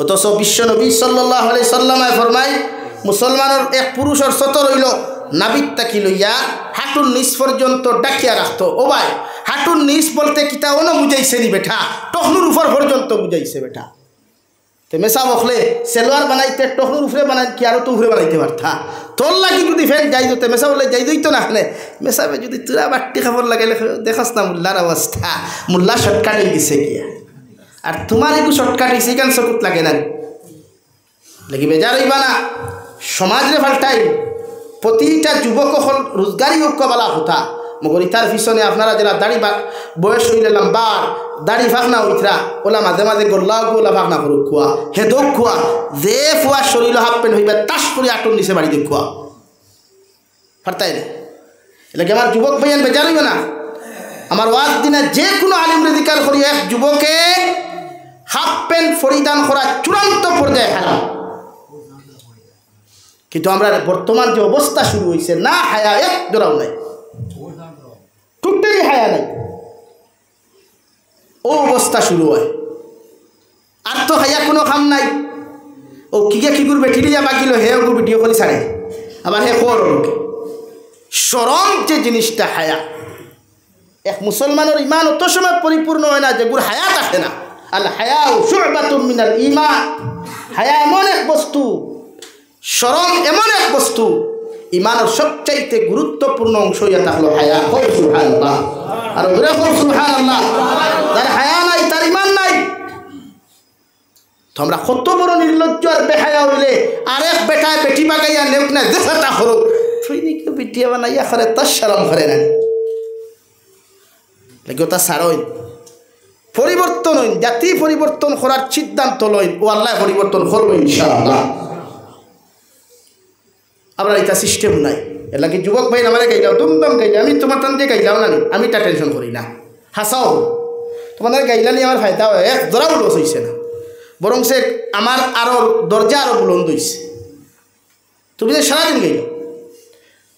অথচ বিশ্ব নবী সাল্লাল্লাহু আলাইহি সাল্লামে ফরমাই মুসলমানের এক পুরুষের সতর হইল নাবিত তাকি লইয়া হাঁটুর নিচ পর্যন্ত ডাকিয়া রাখতো। ও ভাই, হাঁটুর নিচ বলতে কিতা অন্য বুঝাইছে নি বেঠা, টখনুর উপর পর্যন্ত বুঝাইছে বেঠা। মেসা বকলে সেলোয়ার বানাইতে টখনুর উপরে বানাই কি আরো তো উপরে বানাইতে পারতা। তোর লাগি যদি ফেন যাই দিতে মেসা বলে যাই দিত না খানে। মেসাবে যদি তোরা বাট্টি খাবার লাগাইলে দেখাস না মোল্লার অবস্থা, মোল্লা শর্টকাট হয়ে গেছে গিয়া। আর তোমার একটু শর্টকাট হয়েছে কেন চকুত লাগে না লাগি বেজার হইবা না। সমাজরে ফাল্টাই প্রতিটা যুবক হল রোজগারি হোক বলা কথা। মগর ইতার পিছনে আপনারা যারা দাড়ি বয়স হইলে লম্বার দাড়ি ফাঁকনা উঠরা ওলা মাঝে মাঝে গোল্লা গোলা ফাঁকনা করুক খোয়া হেদক খোয়া যে ফুয়া শরীর হাফ প্যান্ট হইবা তাস করে আটন নিচে বাড়ি দিয়ে খোয়া ফারতাই না। এলাকে আমার যুবক ভাইয়ান বেজার হইবে না। আমার ওয়াজ দিনে যে কোনো আলিম রেদিকার করি এক যুবকে হাফ প্যান্ট পরিধান করা চূড়ান্ত পর্যায়ে হারাম। কিন্তু আমরা বর্তমান যে অবস্থা শুরু হয়েছে, না হায়া এক জোড়াও নাই, টুকটাই হায়া নাই, ও অবস্থা শুরু হয়। আর তো হায়া কোনো কাম নাই। ও কিকে কি করবে ঠিলিয়া বাকিল হে ওকে ভিডিও করে ছাড়ে, আবার হে কর সরম যে জিনিসটা হায়া। এক মুসলমানের ইমান অত সময় পরিপূর্ণ হয় না যে গুর হায়া থাকে না। আল হায়া শুবাতুম মিনাল ঈমান। হায়া এমন এক বস্তু, শরম এমন এক বস্তু, ইমানের সবচাইতে গুরুত্বপূর্ণ অংশ ইয়া থাকলো হায়া। কই সুবহানাল্লাহ, আর ওরে কই সুবহানাল্লাহ। তার হায়া নাই, তার ইমান নাই। তো আমরা কত বড় নির্লজ্জ আর বেহায়া হইলে আরেক বেটায় বেটি বাগাইয়া নেউক না দেখাটা হলো তুই নাকি বিটিয়া বানাইয়া করে তার শরম করে না লাগে। তা সারই পরিবর্তন হইন, জাতি পরিবর্তন করার সিদ্ধান্ত লইন, ও আল্লাহ পরিবর্তন করবো ইনশাআল্লাহ। আমরা এটা সিস্টেম নাই। এর লাগে যুবক ভাই আমার গাইলাও দুমদম গাইলে আমি তোমার টান দিয়ে গাইলাও না, আমি তা টেনশন করি না। হাসাও তোমাদের গাইলা নিয়ে আমার ফায়দা হয়, এক দরাও লস হয়েছে না, বরং সে আমার আরও দরজা আরও বুলন্দ হয়েছে। তুমি যে সারাদিন গাইল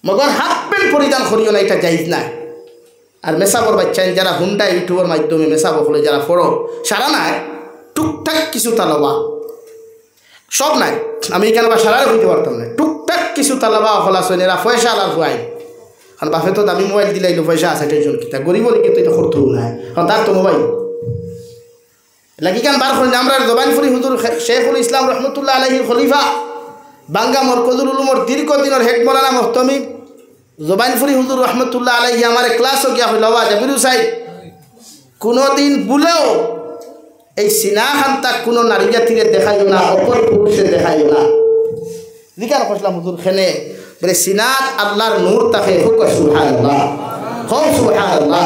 মগর হাফ প্যান্ট পরিধান করিও না, এটা জাইজ নাই। আর মেসাবর বাচ্চা যারা হুন্ডা ইউটিউবের মাধ্যমে মেসাবো হলে যারা পড়ো সারা নাই, টুকটাক কিছু তালবা সব নাই। আমি এখানে বা সারার হইতে পারতাম না, টুকটাক কিছু তালাবা হলাসন এরা পয়সা আলার হুয়াই কারণ বাপে তো দামি মোবাইল দিলাইলো পয়সা আছে টেনশন কিতা গরিব হলে কিন্তু এটা করতেও নাই কারণ তার তো মোবাইল লাগি কান বার করেন আমরা জবানপুরি হুজুর শেখুল ইসলাম রহমতুল্লাহ আলাইহির খলিফা বাঙ্গা মরকজুল উলুমর দীর্ঘদিনের হেড মৌলানা মুহতামিম জবানপুরি হুজুর রহমতুল্লাহ আলাইহি আমার ক্লাসও গিয়া হইল আওয়াজ জাবিরু সাহেব কোনোদিন ভুলেও এই সিনা খান্তা কোনো নারী জাতিরে দেখাইও না অপর পুরুষে দেখাইও না লিখার কইলাম হুজুর খেনে বলে সিনাত আল্লাহর নূর তাকে হুক সুবহানাল্লাহ হুক সুবহানাল্লাহ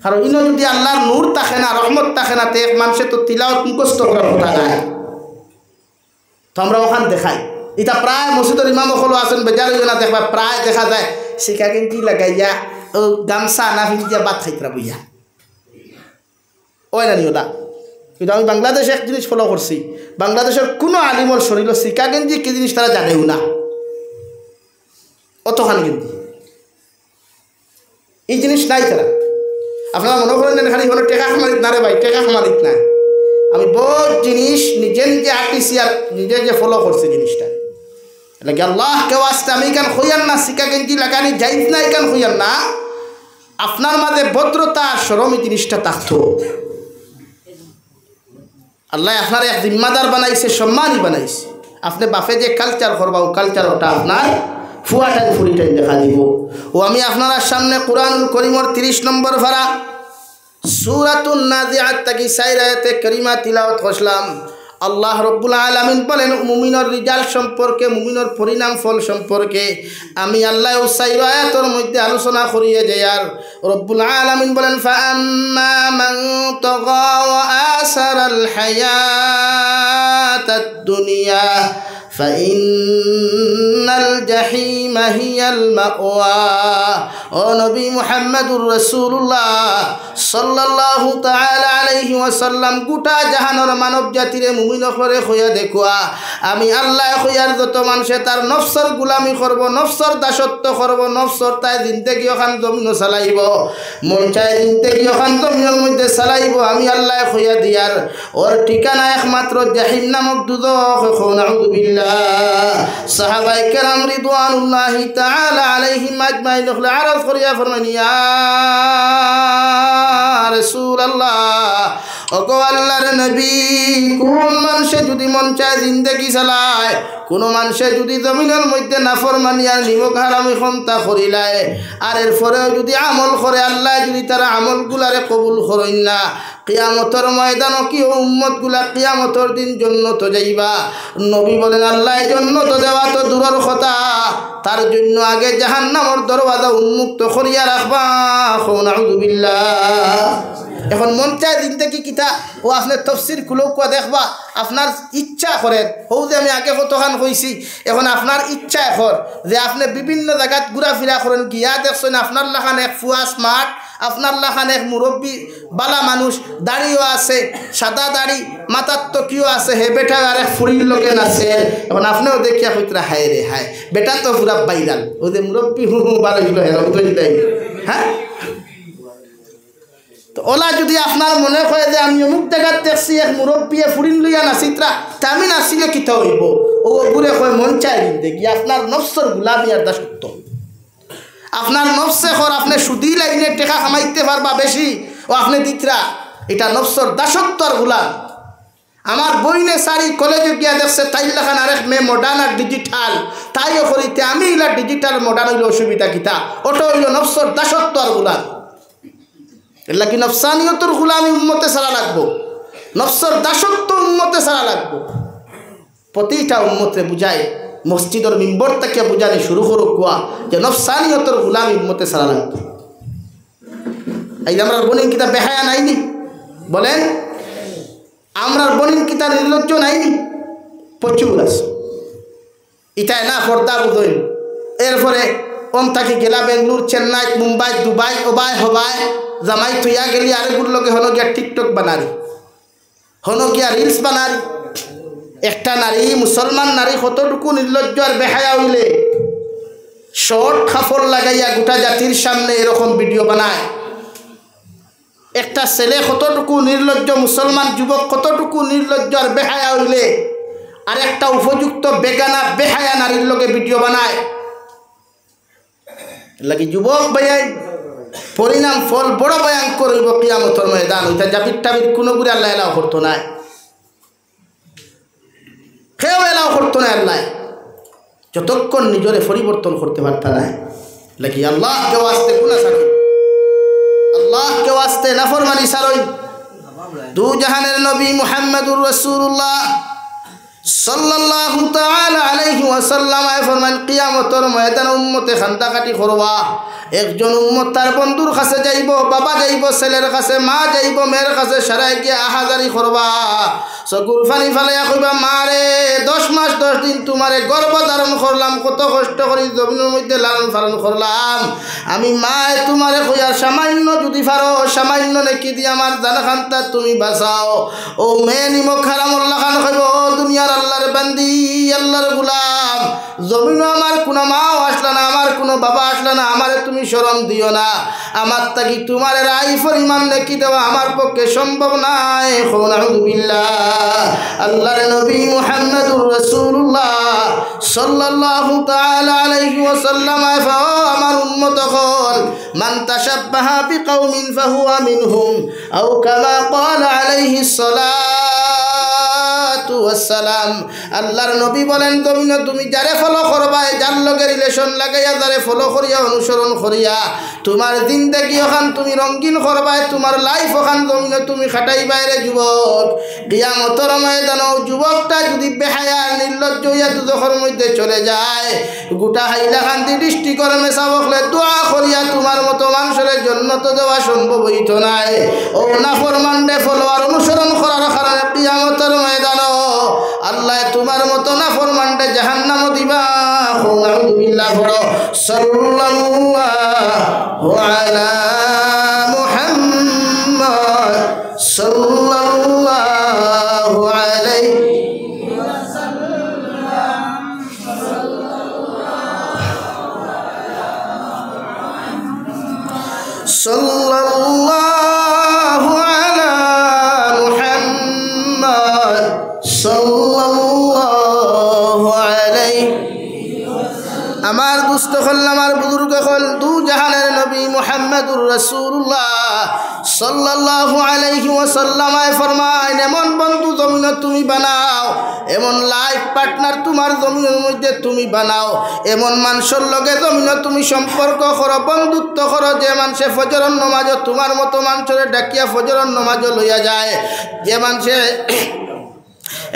কারণ ইনো যদি আল্লাহর নূর থাকে না রহমত থাকে না তে এক মানুষে তো তিলাওয়াত মুখস্থ করার কথা নাই তো আমরা ওখান দেখাই এটা প্রায় মসজিদের ইমাম হলো আছেন বেজার না দেখবা প্রায় দেখা যায় শিখা গেঞ্জি লাগাইয়া ও গামছা না ভিজিয়া ভাত খাইতরা বইয়া ওই না নিওলা কিন্তু আমি বাংলাদেশে এক জিনিস ফলো করছি বাংলাদেশের কোনো আলিমর শরীর শিকা গেঞ্জি কি জিনিস তারা জানেও না অতখান গেঞ্জি এই জিনিস নাই তারা আপনারা মনে করেন খালি হলো টেকা খামারিত না রে ভাই টেকা খামারিত না আমি বহুত জিনিস নিজে নিজে আঁকিছি আর নিজে যে ফলো করছি জিনিসটা লাগে আল্লাহ কেউ আসতে আমি কেন হইয়ার না শিকা গেঞ্জি লাগানি যাইত না এখান হইয়ার না আপনার মাঝে ভদ্রতা শরম এই জিনিসটা থাকতো আল্লাহ আপনার এক জিম্মাদার বানাইছে সম্মানই বানাইছে আপনি বাপে যে কালচার করবা ও কালচার ওটা আপনার ফুয়াটাই ফুরিটাই দেখা দিব ও আমি আপনার সামনে কুরআনুল কারীমের 30 নম্বর পারা সূরাতুন নাজিআত থেকে 4 আয়াতে কারিমা তিলাওয়াত করলাম আল্লাহ রব্বুল আলামিন বলেন মুমিনের রিজাল্ট সম্পর্কে মুমিনের পরিণাম ফল সম্পর্কে আমি আল্লাহ ওই 4 আয়াতের মধ্যে আলোচনা করিয়ে যাই আর রব্বুল আলামিন বলেন ফাআম্মা মান তাগা ওয়া আসারাল হায়াতাদ দুনিয়া ফাইন্নাল জাহিমা হিয়াল মাওয়া ও নবী মুহাম্মদুর রাসূলুল্লাহ সাল্লাল্লাহু তাআলা আলাইহি ওয়াসাল্লাম গোটা জাহানের মানব জাতিরে মুমিন করে কইয়া দেখুয়া আমি আল্লাহ কইয়ার যত মানুষে তার নফসর গোলামি করব নফসর দাসত্ব করব নফসর তাই জিন্দেগি ওখান জমিন চালাইব মন চায় জিন্দেগি ওখান জমিনের মধ্যে চালাইব আমি আল্লাহ কইয়া দিয়ার ওর ঠিকানা একমাত্র জাহিম নামক দুজখ নাউযু বিল্লাহ সাহাবায়ে কেরাম রিদওয়ানুল্লাহি তাআলা আলাইহিম আজমাইন আরজ করিয়া ফরমান ইয়া রাসূলুল্লাহ ওগো আল্লাহর নবী কোন মানুষে যদি মন চায় জিন্দেগি চালায় কোন মানুষে যদি জমিনের মধ্যে নাফরমানি আর নিমক হারামি ক্ষমতা করিলায় আর এরপরেও যদি আমল করে আল্লাহ যদি তারা আমলগুলারে কবুল করেন না কিয়ামতের ময়দানও কি উম্মতগুলা কিয়ামতের দিন জান্নাতে যাইবা নবী বলেন আল্লাহ জান্নাতে যাওয়া তো দূরের কথা তার জন্য আগে জাহান্নামের দরওয়াজা উন্মুক্ত করিয়া রাখবা নাউযু বিল্লাহ এখন মন চায় জিন্দেগি কিতা ও আপনার তফসির খুলেও কোয়া দেখবা আপনার ইচ্ছা করেন হৌ যে আমি আগে কতখান কইছি এখন আপনার ইচ্ছা এখন যে আপনি বিভিন্ন জায়গাত ঘুরাফিরা করেন গিয়া দেখছেন আপনার লাখান এক ফুয়া স্মার্ট আপনার লাখান এক মুরব্বী বালা মানুষ দাড়িও আছে সাদা দাড়ি মাথার টকিও আছে হে বেটা আর এক ফুরির লোকেন আছে এখন আপনিও দেখিয়া কইতরা হায় রে হায় বেটা তো পুরা বাইরাল ও যে মুরব্বী বারো কিলো হেরা হ্যাঁ তো ওলা যদি আপনার মনে হয় যে আমি অমুক জায়গাত দেখছি এক মুরব্বিয়ে ফুরিন লইয়া নাচিত্রা তা আমি নাচিলে কিতা হইব ও ঘুরে কয় মন চাই দেখি আপনার নফসর গুলামি আর দাসত্ব আপনার নফসে হর আপনি সুদি লাইনে টেকা কামাইতে পারবা বেশি ও আপনি দিতরা এটা নফসর দাসত্ব আর গুলাম আমার বইনে সারি কলেজে গিয়া দেখছে তাই লেখান আরেক মেয়ে মডার্ন আর ডিজিটাল তাইও করিতে আমি ইলা ডিজিটাল মডার্ন হইলে অসুবিধা কিতা ওটা হইল নফসর দাসত্ব আর গুলাম এলা কি নফসানিয়তর গুলামি উম্মতে সারা লাগবো নফসর দাসত্ব উম্মতে সারা লাগবো প্রতিটা উম্মতে বুঝায় মসজিদের মিম্বর থেকে বুঝানি শুরু করো কুয়া যে নফসানিয়তর গুলামি উম্মতে সারা লাগবো এই যে আমরা বনিন কিতা বেহায়া নাইনি বলেন আমরা বনিন কিতা নির্লজ্জ নাইনি প্রচুর আছে ইটায় না পর্দা বুঝইন এরপরে ওম থাকি গেলা বেঙ্গলুর চেন্নাই মুম্বাই দুবাই ওবাই হবাই জামাই থইয়া গেলি আরেগুর লগে হনো গিয়া টিকটক বানারি হনো গিয়া রিলস বানারি একটা নারী মুসলমান নারী কতটুকু নির্লজ্জ আর বেহায়া হইলে শর্ট খাফর লাগাইয়া গোটা জাতির সামনে এরকম ভিডিও বানায় একটা ছেলে কতটুকু নির্লজ্জ মুসলমান যুবক কতটুকু নির্লজ্জ আর বেহায়া হইলে আর একটা উপযুক্ত বেগানা বেহায়া নারীর লগে ভিডিও বানায় লাগি যুবক ভাইয়াই পরিণাম ফল বড় ভয়ঙ্কর হইব কিয়ামতের ময়দান। ওইটা জাবির টাবির কোনো গুড়ি আল্লাহ এলাও করতো না, কেউ এলাও করতো না আল্লাহ, যতক্ষণ নিজরে পরিবর্তন করতে পারত না। লাগি আল্লাহ কেউ আসতে গুনাহ ছাড়ই, আল্লাহ কেউ আসতে নাফরমানি ছাড়ই। দু জাহানের নবী মুহাম্মদুর রাসূলুল্লাহ সাল্লাল্লাহু তাআলা আলাইহি ওয়াসাল্লাম ফরমান কিয়ামতের ময়দানে উম্মতে খান্দাকাটি করবা। একজন উম্মত তার বন্ধুর কাছে যাইব, বাবা যাইব ছেলের কাছে, মা যাইব মেয়ের কাছে, সারাই গিয়ে আহাজারি করবা। চকুর পানি ফালাইয়া কইবা, মারে 10 মাস 10 দিন তোমারে গর্ভ ধারণ করলাম, কত কষ্ট করি জমিনের মধ্যে লালন পালন করলাম। আমি মায় তোমারে কইয়া সামান্য যদি পারো সামান্য নেকি দিয়ে আমার জানাখানটা তুমি বাঁচাও। ও মেয়ে নিমক হারামুল্লাহ খান কইব, ও দুনিয়ার আল্লাহর বান্দি, আল্লাহর গোলাম, জমিনও আমার কোনো মাও আসলা না, আমার কোনো বাবা আসলা না, আমারে তুমি শরম দিও না। আমার তাকি তোমার রাই পরিমাণ নেকি দেওয়া আমার পক্ষে সম্ভব নাই। নাউযুবিল্লাহ। আল্লাহর নবী মুহাম্মদুর রাসূলুল্লাহ সাল্লাল্লাহু তাআলা আলাইহি ওয়াসাল্লাম আমার উম্মত হল মান তাশাব্বাহা বিকাউমিন ফাহুয়া মিনহুম আও কামা ক্বালা আলাইহিস সালাতু ওয়াস সালাম। আল্লাহর নবী বলেন, তুমি যারে ফলো করবা, যার লগে রিলেশন লাগাইয়া যারে ফলো করিয়া অনুসরণ করিয়া তোমার জিন্দেগি ওখান তুমি রঙিন করবা, তোমার লাইফ ওখান জমিনে তুমি খাটাই বাইরে। যুবক কিয়ামতের ময়দানে যুবকটা যদি বেহায়া নির্লজ্জ হইয়া দুজখের মধ্যে চলে যায়, গোটা হাইলা খান্তি দৃষ্টি করে মেশা বকলে দোয়া করিয়া তোমার মতো মানুষের জান্নাত দেওয়া সম্ভব হইত নাই। ও নাফরমানরে ফলোয়ার অনুসরণ করার কারণে কিয়ামতের ময়দানে আল্লাহ তোমার মতো নাফরমানরে জাহান্নামে দিবা। নাউযুবিল্লাহ। সাল্লাল্লাহু আলা মুহাম্মদ সাল্লাল্লাহু আলাইহি ওয়াসাল্লাম। সাল্লাল্লাহু আলা মুহাম্মদ সাল্লাল্লাহু আলাইহি। আমার দুস্থ হল, আমার বুজুর্গ হল, দু জাহানের নবী মুহাম্মদুর রাসূলুল্লাহ সাল্লাল্লাহু আলাইহি ওয়াসাল্লাম ফরমায়, এমন বন্ধু জমিনে তুমি বানাও, এমন লাইফ পার্টনার তোমার জমিনের মধ্যে তুমি বানাও, এমন মানুষের লগে জমিনে তুমি সম্পর্ক করো, বন্ধুত্ব করো, যে মানুষে ফজরের নামাজও তোমার মতো মানুষের ডাকিয়া ফজরের নামাজও লইয়া যায়, যে মানুষে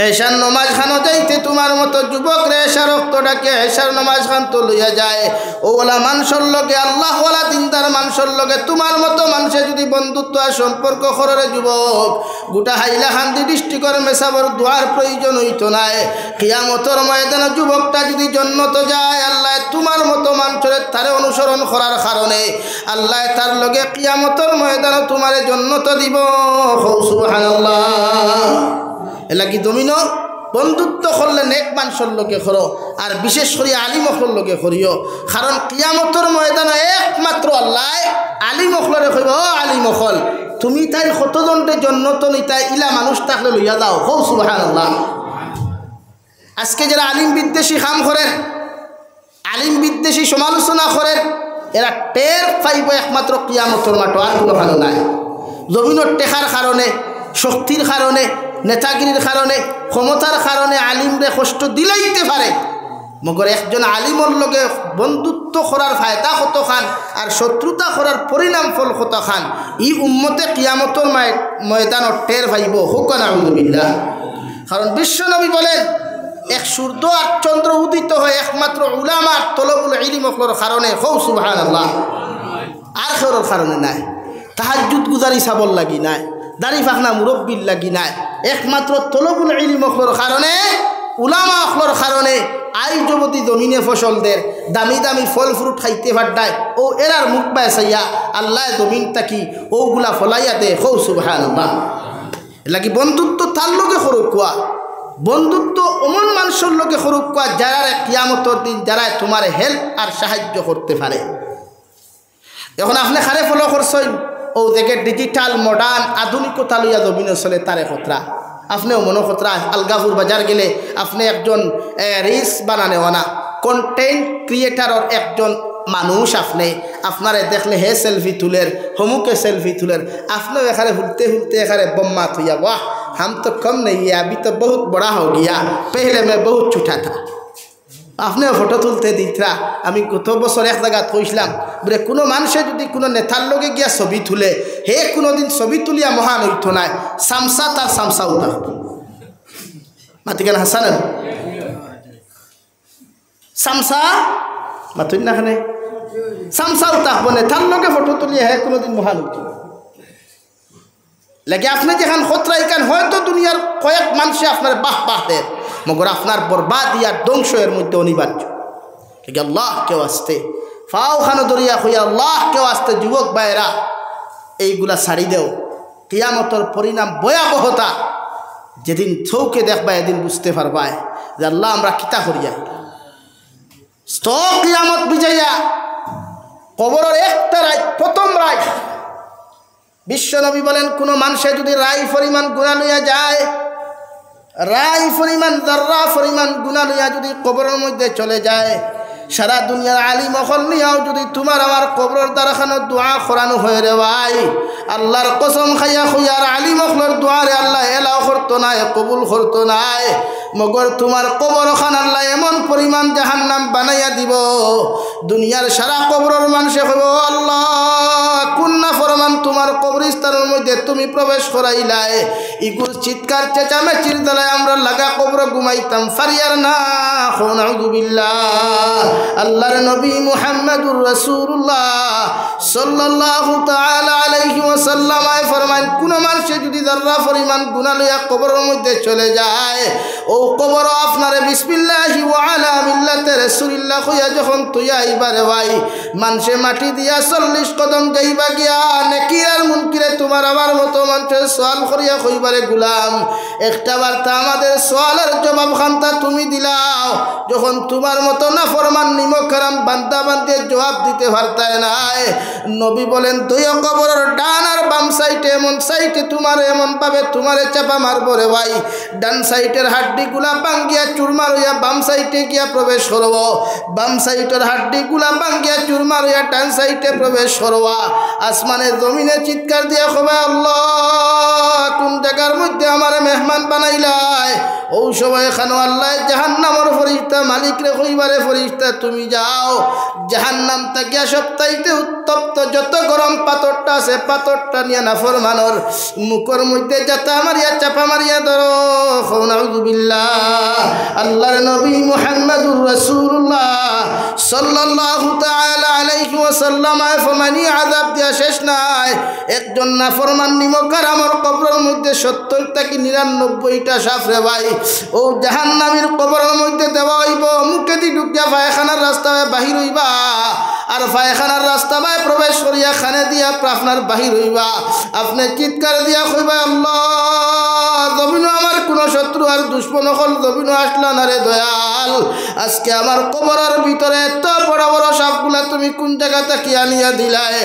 এশার নমাজ খানো যাইতে তোমার মতো যুবক রে এশার রক্ত ডাকে এশার নমাজ খান তো লইয়া যায়। ওলা মানুষের লগে আল্লাহওয়ালা দিনদার মানুষের লগে তোমার মতো মানুষে যদি বন্ধুত্ব আর সম্পর্ক করে যুবক, গোটা হাইলা খান্দি দৃষ্টি করে মেসাবর দোয়ার প্রয়োজন হইত নাই। কিয়ামতের ময়দানে যুবকটা যদি জন্নত যায়, আল্লাহ তোমার মতো মানুষের তারে অনুসরণ করার কারণে আল্লাহ তার লগে কিয়ামতের ময়দানে তোমারে জন্নত দিব। সুবহানাল্লাহ। এলাকি জমিন বন্ধুত্ব করলে নেক মানুষের লোকে করো, আর বিশেষ করে আলিম অখলর লোকে করিও, কারণ কিয়ামতের ময়দানে একমাত্র আল্লাহ আলিম অখলরে কইব, ও আলিম অখল তুমি তাই কতজনটে জন্নত নিতাই ইলা মানুষ থাকলে লইয়া যাও। হৌ সুবহানাল্লাহ। আজকে যারা আলিম বিদ্বেষী কাম করেন, আলিম বিদ্বেষী সমালোচনা করেন, এরা টের পাইব একমাত্র কিয়ামতের মাঠ, আর কোনো ভালো নাই। জমিনের টেকার কারণে, শক্তির কারণে, নেতাগিরির কারণে, ক্ষমতার কারণে আলিমরে কষ্ট দিলাইতে পারে, মগর একজন আলিমর লগে বন্ধুত্ব করার ফায়দা কত খান আর শত্রুতা করার পরিণাম ফল কত খান, ই উম্মতে কিয়ামতের ময়দানত টের পাইব। হুক নাউযুবিল্লাহ। কারণ বিশ্বনবী বলেন, এক সূর্য আর চন্দ্র উদিত হয় একমাত্র উলামার তলবুল ইলম অকলর কারণে। হৌ সুবহানাল্লাহ। আর কেউর কারণে নাই, তাহাজ্জুদ গুজারি সাবল লাগি নাই, দাড়ি ফাখনা মুরব্বির লাগি নাই, একমাত্র তলবুল ইলম অকলর কারণে, উলামা অকলর কারণে আই যুবতী জমিনে ফসলদের দামি দামি ফল ফ্রুট খাইতে পারডায়, ও এরার মুখ পায় চাইয়া আল্লাহ জমিন তাকি ওগুলা ফলাইয়া দে। হৌ সুবহানাল্লাহ। লাগি বন্ধুত্ব তার লোকে সরুক কোয়া, বন্ধুত্ব অমন মানুষের লোকে সরুক কোয়া যারা কিয়ামতের দিন যারা তোমার হেল্প আর সাহায্য করতে পারে। এখন আপনি খারে ফলো করছেন, ও দেখে ডিজিটাল মডার্ন আধুনিকতা লইয়া জমিনে চলে তারে খতরা, আপনিও মনে খতরা। আলগাপুর বাজার গেলে আপনি একজন রিলস বানানেওয়ানা কন্টেন্ট ক্রিয়েটারের একজন মানুষ আপনি আপনারে দেখলে হে সেলফি তুলের হমুকে সেলফি তুলের আপনিও এখানে হুলতে হুলতে এখানে बम्मा थुया वाह हम तो कम नहीं है अभी तो बहुत बड़ा हो गया पहले मैं बहुत छोटा था আপনিও ফটো তুলতে দিতরা আমি কত বছর এক জায়গা কইছিলাম বলে কোনো মানুষে যদি কোনো নেতার লগে গিয়া ছবি তুলে হে কোনোদিন ছবি তুলিয়া মহান হইতো না সামসা তার সামসা উঠা মাতিকেন হাসান সামসা মাতুন না খানে সামসা উঠা বনে তার লগে ফটো তুলিয়া হে কোনোদিন মহান হইতো লাগে আপনি যেখান খতরা এখান হয়তো দুনিয়ার কয়েক মানুষে আপনার বাহ বাহ দেন মগর আপনার বরবাদ আর ধ্বংস এর মধ্যে অনিবার্য লাগে আল্লাহ কেউ আসতে ফাও খানো দরিয়া হইয়া আল্লাহ কেউ আসতে যুবক ভাইয়েরা এইগুলা ছাড়ি দেও কিয়ামতর পরিণাম ভয়াবহতা যেদিন চৌকে দেখবা এদিন বুঝতে পারবা যে আল্লাহ আমরা কিতা করিয়া কিয়ামত বিজয়া কবরের একটা রাত প্রথম রাত বিশ্বনবী বলেন কোন মানুষে যদি রাই পরিমাণ গুনাহ লইয়া যায় রাই পরিমাণ যাররা পরিমাণ গুনাহ লইয়া যদি কবরের মধ্যে চলে যায় সারা দুনিয়ার আলিম হল নিয়াও যদি তোমার আমার কবরের দ্বারাখানো দোয়া করানো হয়ে রে ভাই আল্লাহর কসম খাইয়া খুইয়ার আলিম হলর দোয়ারে আল্লাহ এলাও করতো না কবুল করতো না মগর তোমার কবর খান আল্লাহ এমন পরিমাণ জাহান্নাম বানাইয়া দিব দুনিয়ার সারা কবরের মানুষে কইব আল্লাহ কুন্না ফরমান তোমার কবরস্থানের মধ্যে তুমি প্রবেশ করাইলাই ইগুর চিৎকার চেঁচামেচির দ্বারায় আমরা লাগা কবর ঘুমাইতাম ফারিয়ার না নাউযুবিল্লাহ আল্লাহর নবী মুহাম্মদুর রাসূলুল্লাহ সাল্লাল্লাহু তাআলা আলাইহি ওয়াসাল্লাম ফরমান কোন মানুষ যদি যাররা পরিমাণ গুনাহ লইয়া কবরের মধ্যে চলে যায় ও কবর আপনারে বিসমিল্লাহি ওয়া আলা মিল্লাতি রাসূলিল্লাহ কইয়া যখন তুইয়া আইবারে ভাই মানুষে মাটি দিয়া 40 কদম যাইবা গিয়া নেকির আর মুনকিরে তোমার আমার মতো মানুষের সওয়াল করিয়া কইবারে গোলাম একটা বার্তা আমাদের সওয়ালের জবাব খানতা তুমি দিলাও যখন তোমার মতো না ফরমান নিমক হারাম বান্দা বান্দির জবাব দিতে পারতায় নাই নবী বলেন দুই কবরের ডান আর বাম সাইডে এমন সাইডে তোমার এমন ভাবে তোমারে চাপা মারবো রে ভাই ডান সাইডের হাড্ডিগুলা ভাঙ্গিয়া চুরমার হইয়া বাম সাইডে গিয়া প্রবেশ করব বাম সাইডের হাড্ডিগুলা ভাঙ্গিয়া চুরমার হইয়া ডান সাইডে প্রবেশ করব আসমানে জমিনে চিৎকার দিয়া কবে আল্লাহ কোন জায়গার মধ্যে আমার মেহমান বানাইলাই ও সময় খানো আল্লাহ জাহান্নামের ফরিস্তা মালিক রে কইবারে ফরিস্তা তুমি যাও জাহান্নাম থেকে সপ্তাহে উত্তপ্ত যত গরম পাথরটা আছে পাথরটা নিয়ে নাফরমানোর মুখের মধ্যে যাতা মারিয়া চাপা মারিয়া ধরো নাউযুবিল্লাহ আল্লাহর নবী মুহাম্মদুর রাসূলুল্লাহ সাল্লাল্লাহু তাআলা আলাইহি ওয়াসাল্লাম ফমানি আযাব দিয়া শেষ নাই একজন নাফরমান নিমকার আমার কবরের মধ্যে 70 থেকে 99টা সাপ রে ভাই ও জাহান্নামের কবরের মধ্যে দেওয়া হইব মুখে দি ঢুকিয়া পায়খানার রাস্তায় বাহির হইবা আর পায়খানার রাস্তায় প্রবেশ করিয়া খানে দিয়া আপনার বাহির হইবা আপনি চিৎকার দিয়া কইবা আল্লাহ জমিন আমার কোন শত্রু আর দুশমন হল জমিন আসলা না রে দয়াল আজকে আমার কবরের ভিতরে এত বড় বড় সাপগুলা তুমি কোন জায়গা থেকে আনিয়া দিলাই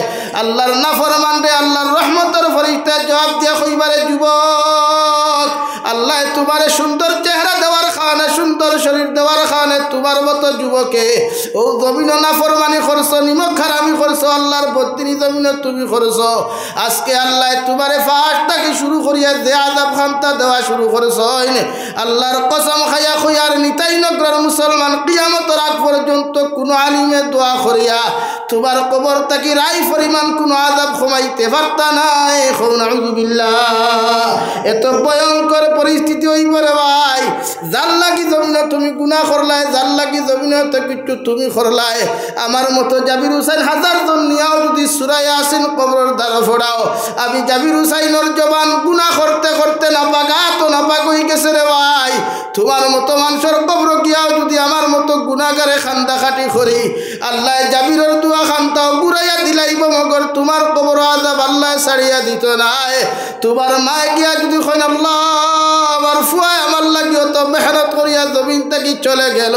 আল্লাহর নাফরমান রে আল্লাহর রহমতের ফরিস্তা জবাব দিয়া কইবারে যুবক আল্লাহ তোমারে সুন্দর চেহারা দেওয়ার খানে সুন্দর শরীর দেওয়ার খানে তোমার মতো যুবকে ও জমিন নাফরমানি করছো নিমক হারামি করছো আল্লাহর বত্রিশ জমিন তুমি করছো আজকে আল্লাহ তোমারে ফার্স্ট থেকে শুরু করিয়া যে আযাব খান্তা দেওয়া শুরু করছো আল্লাহর কসম খাইয়া খুইয়ার নিতাই নগরের মুসলমান কিয়ামতের আগ পর্যন্ত কোনো আলিমে দোয়া করিয়া তোমার কবর থেকে রাই পরিমাণ কোনো আযাব কমাইতে পারতা নাই নাউযুবিল্লাহ এত ভয়ঙ্কর পরিস্থিতি হইব রে ভাই যার লাগি জমিন তুমি গুনাহ করলাই যার লাগি জমিন তো কিছু তুমি করলাই আমার মতো জাবির হুসাইন হাজার জন নিয়াও যদি সূরা ইয়াসিন কবরের দ্বারা পড়াও আমি জাবির হুসাইনের জবান গুনাহ করতে করতে নাপাকা তো নাপাক হয়ে গেছে রে ভাই তোমার মতো মানুষের কবর গিয়াও যদি আমার মতো গুনাহগারে খান্দাখাটি করি আল্লাহ জাবিরের দোয়া খান্তাও গুড়াইয়া দিলাইব মগর তোমার কবর আযাব আল্লাহ ছাড়িয়া দিত না তোমার মা গিয়া যদি কইন আল্লাহ আমার ফুয়া আমার লাগিও তো মেহনত করিয়া জমিন থেকে চলে গেল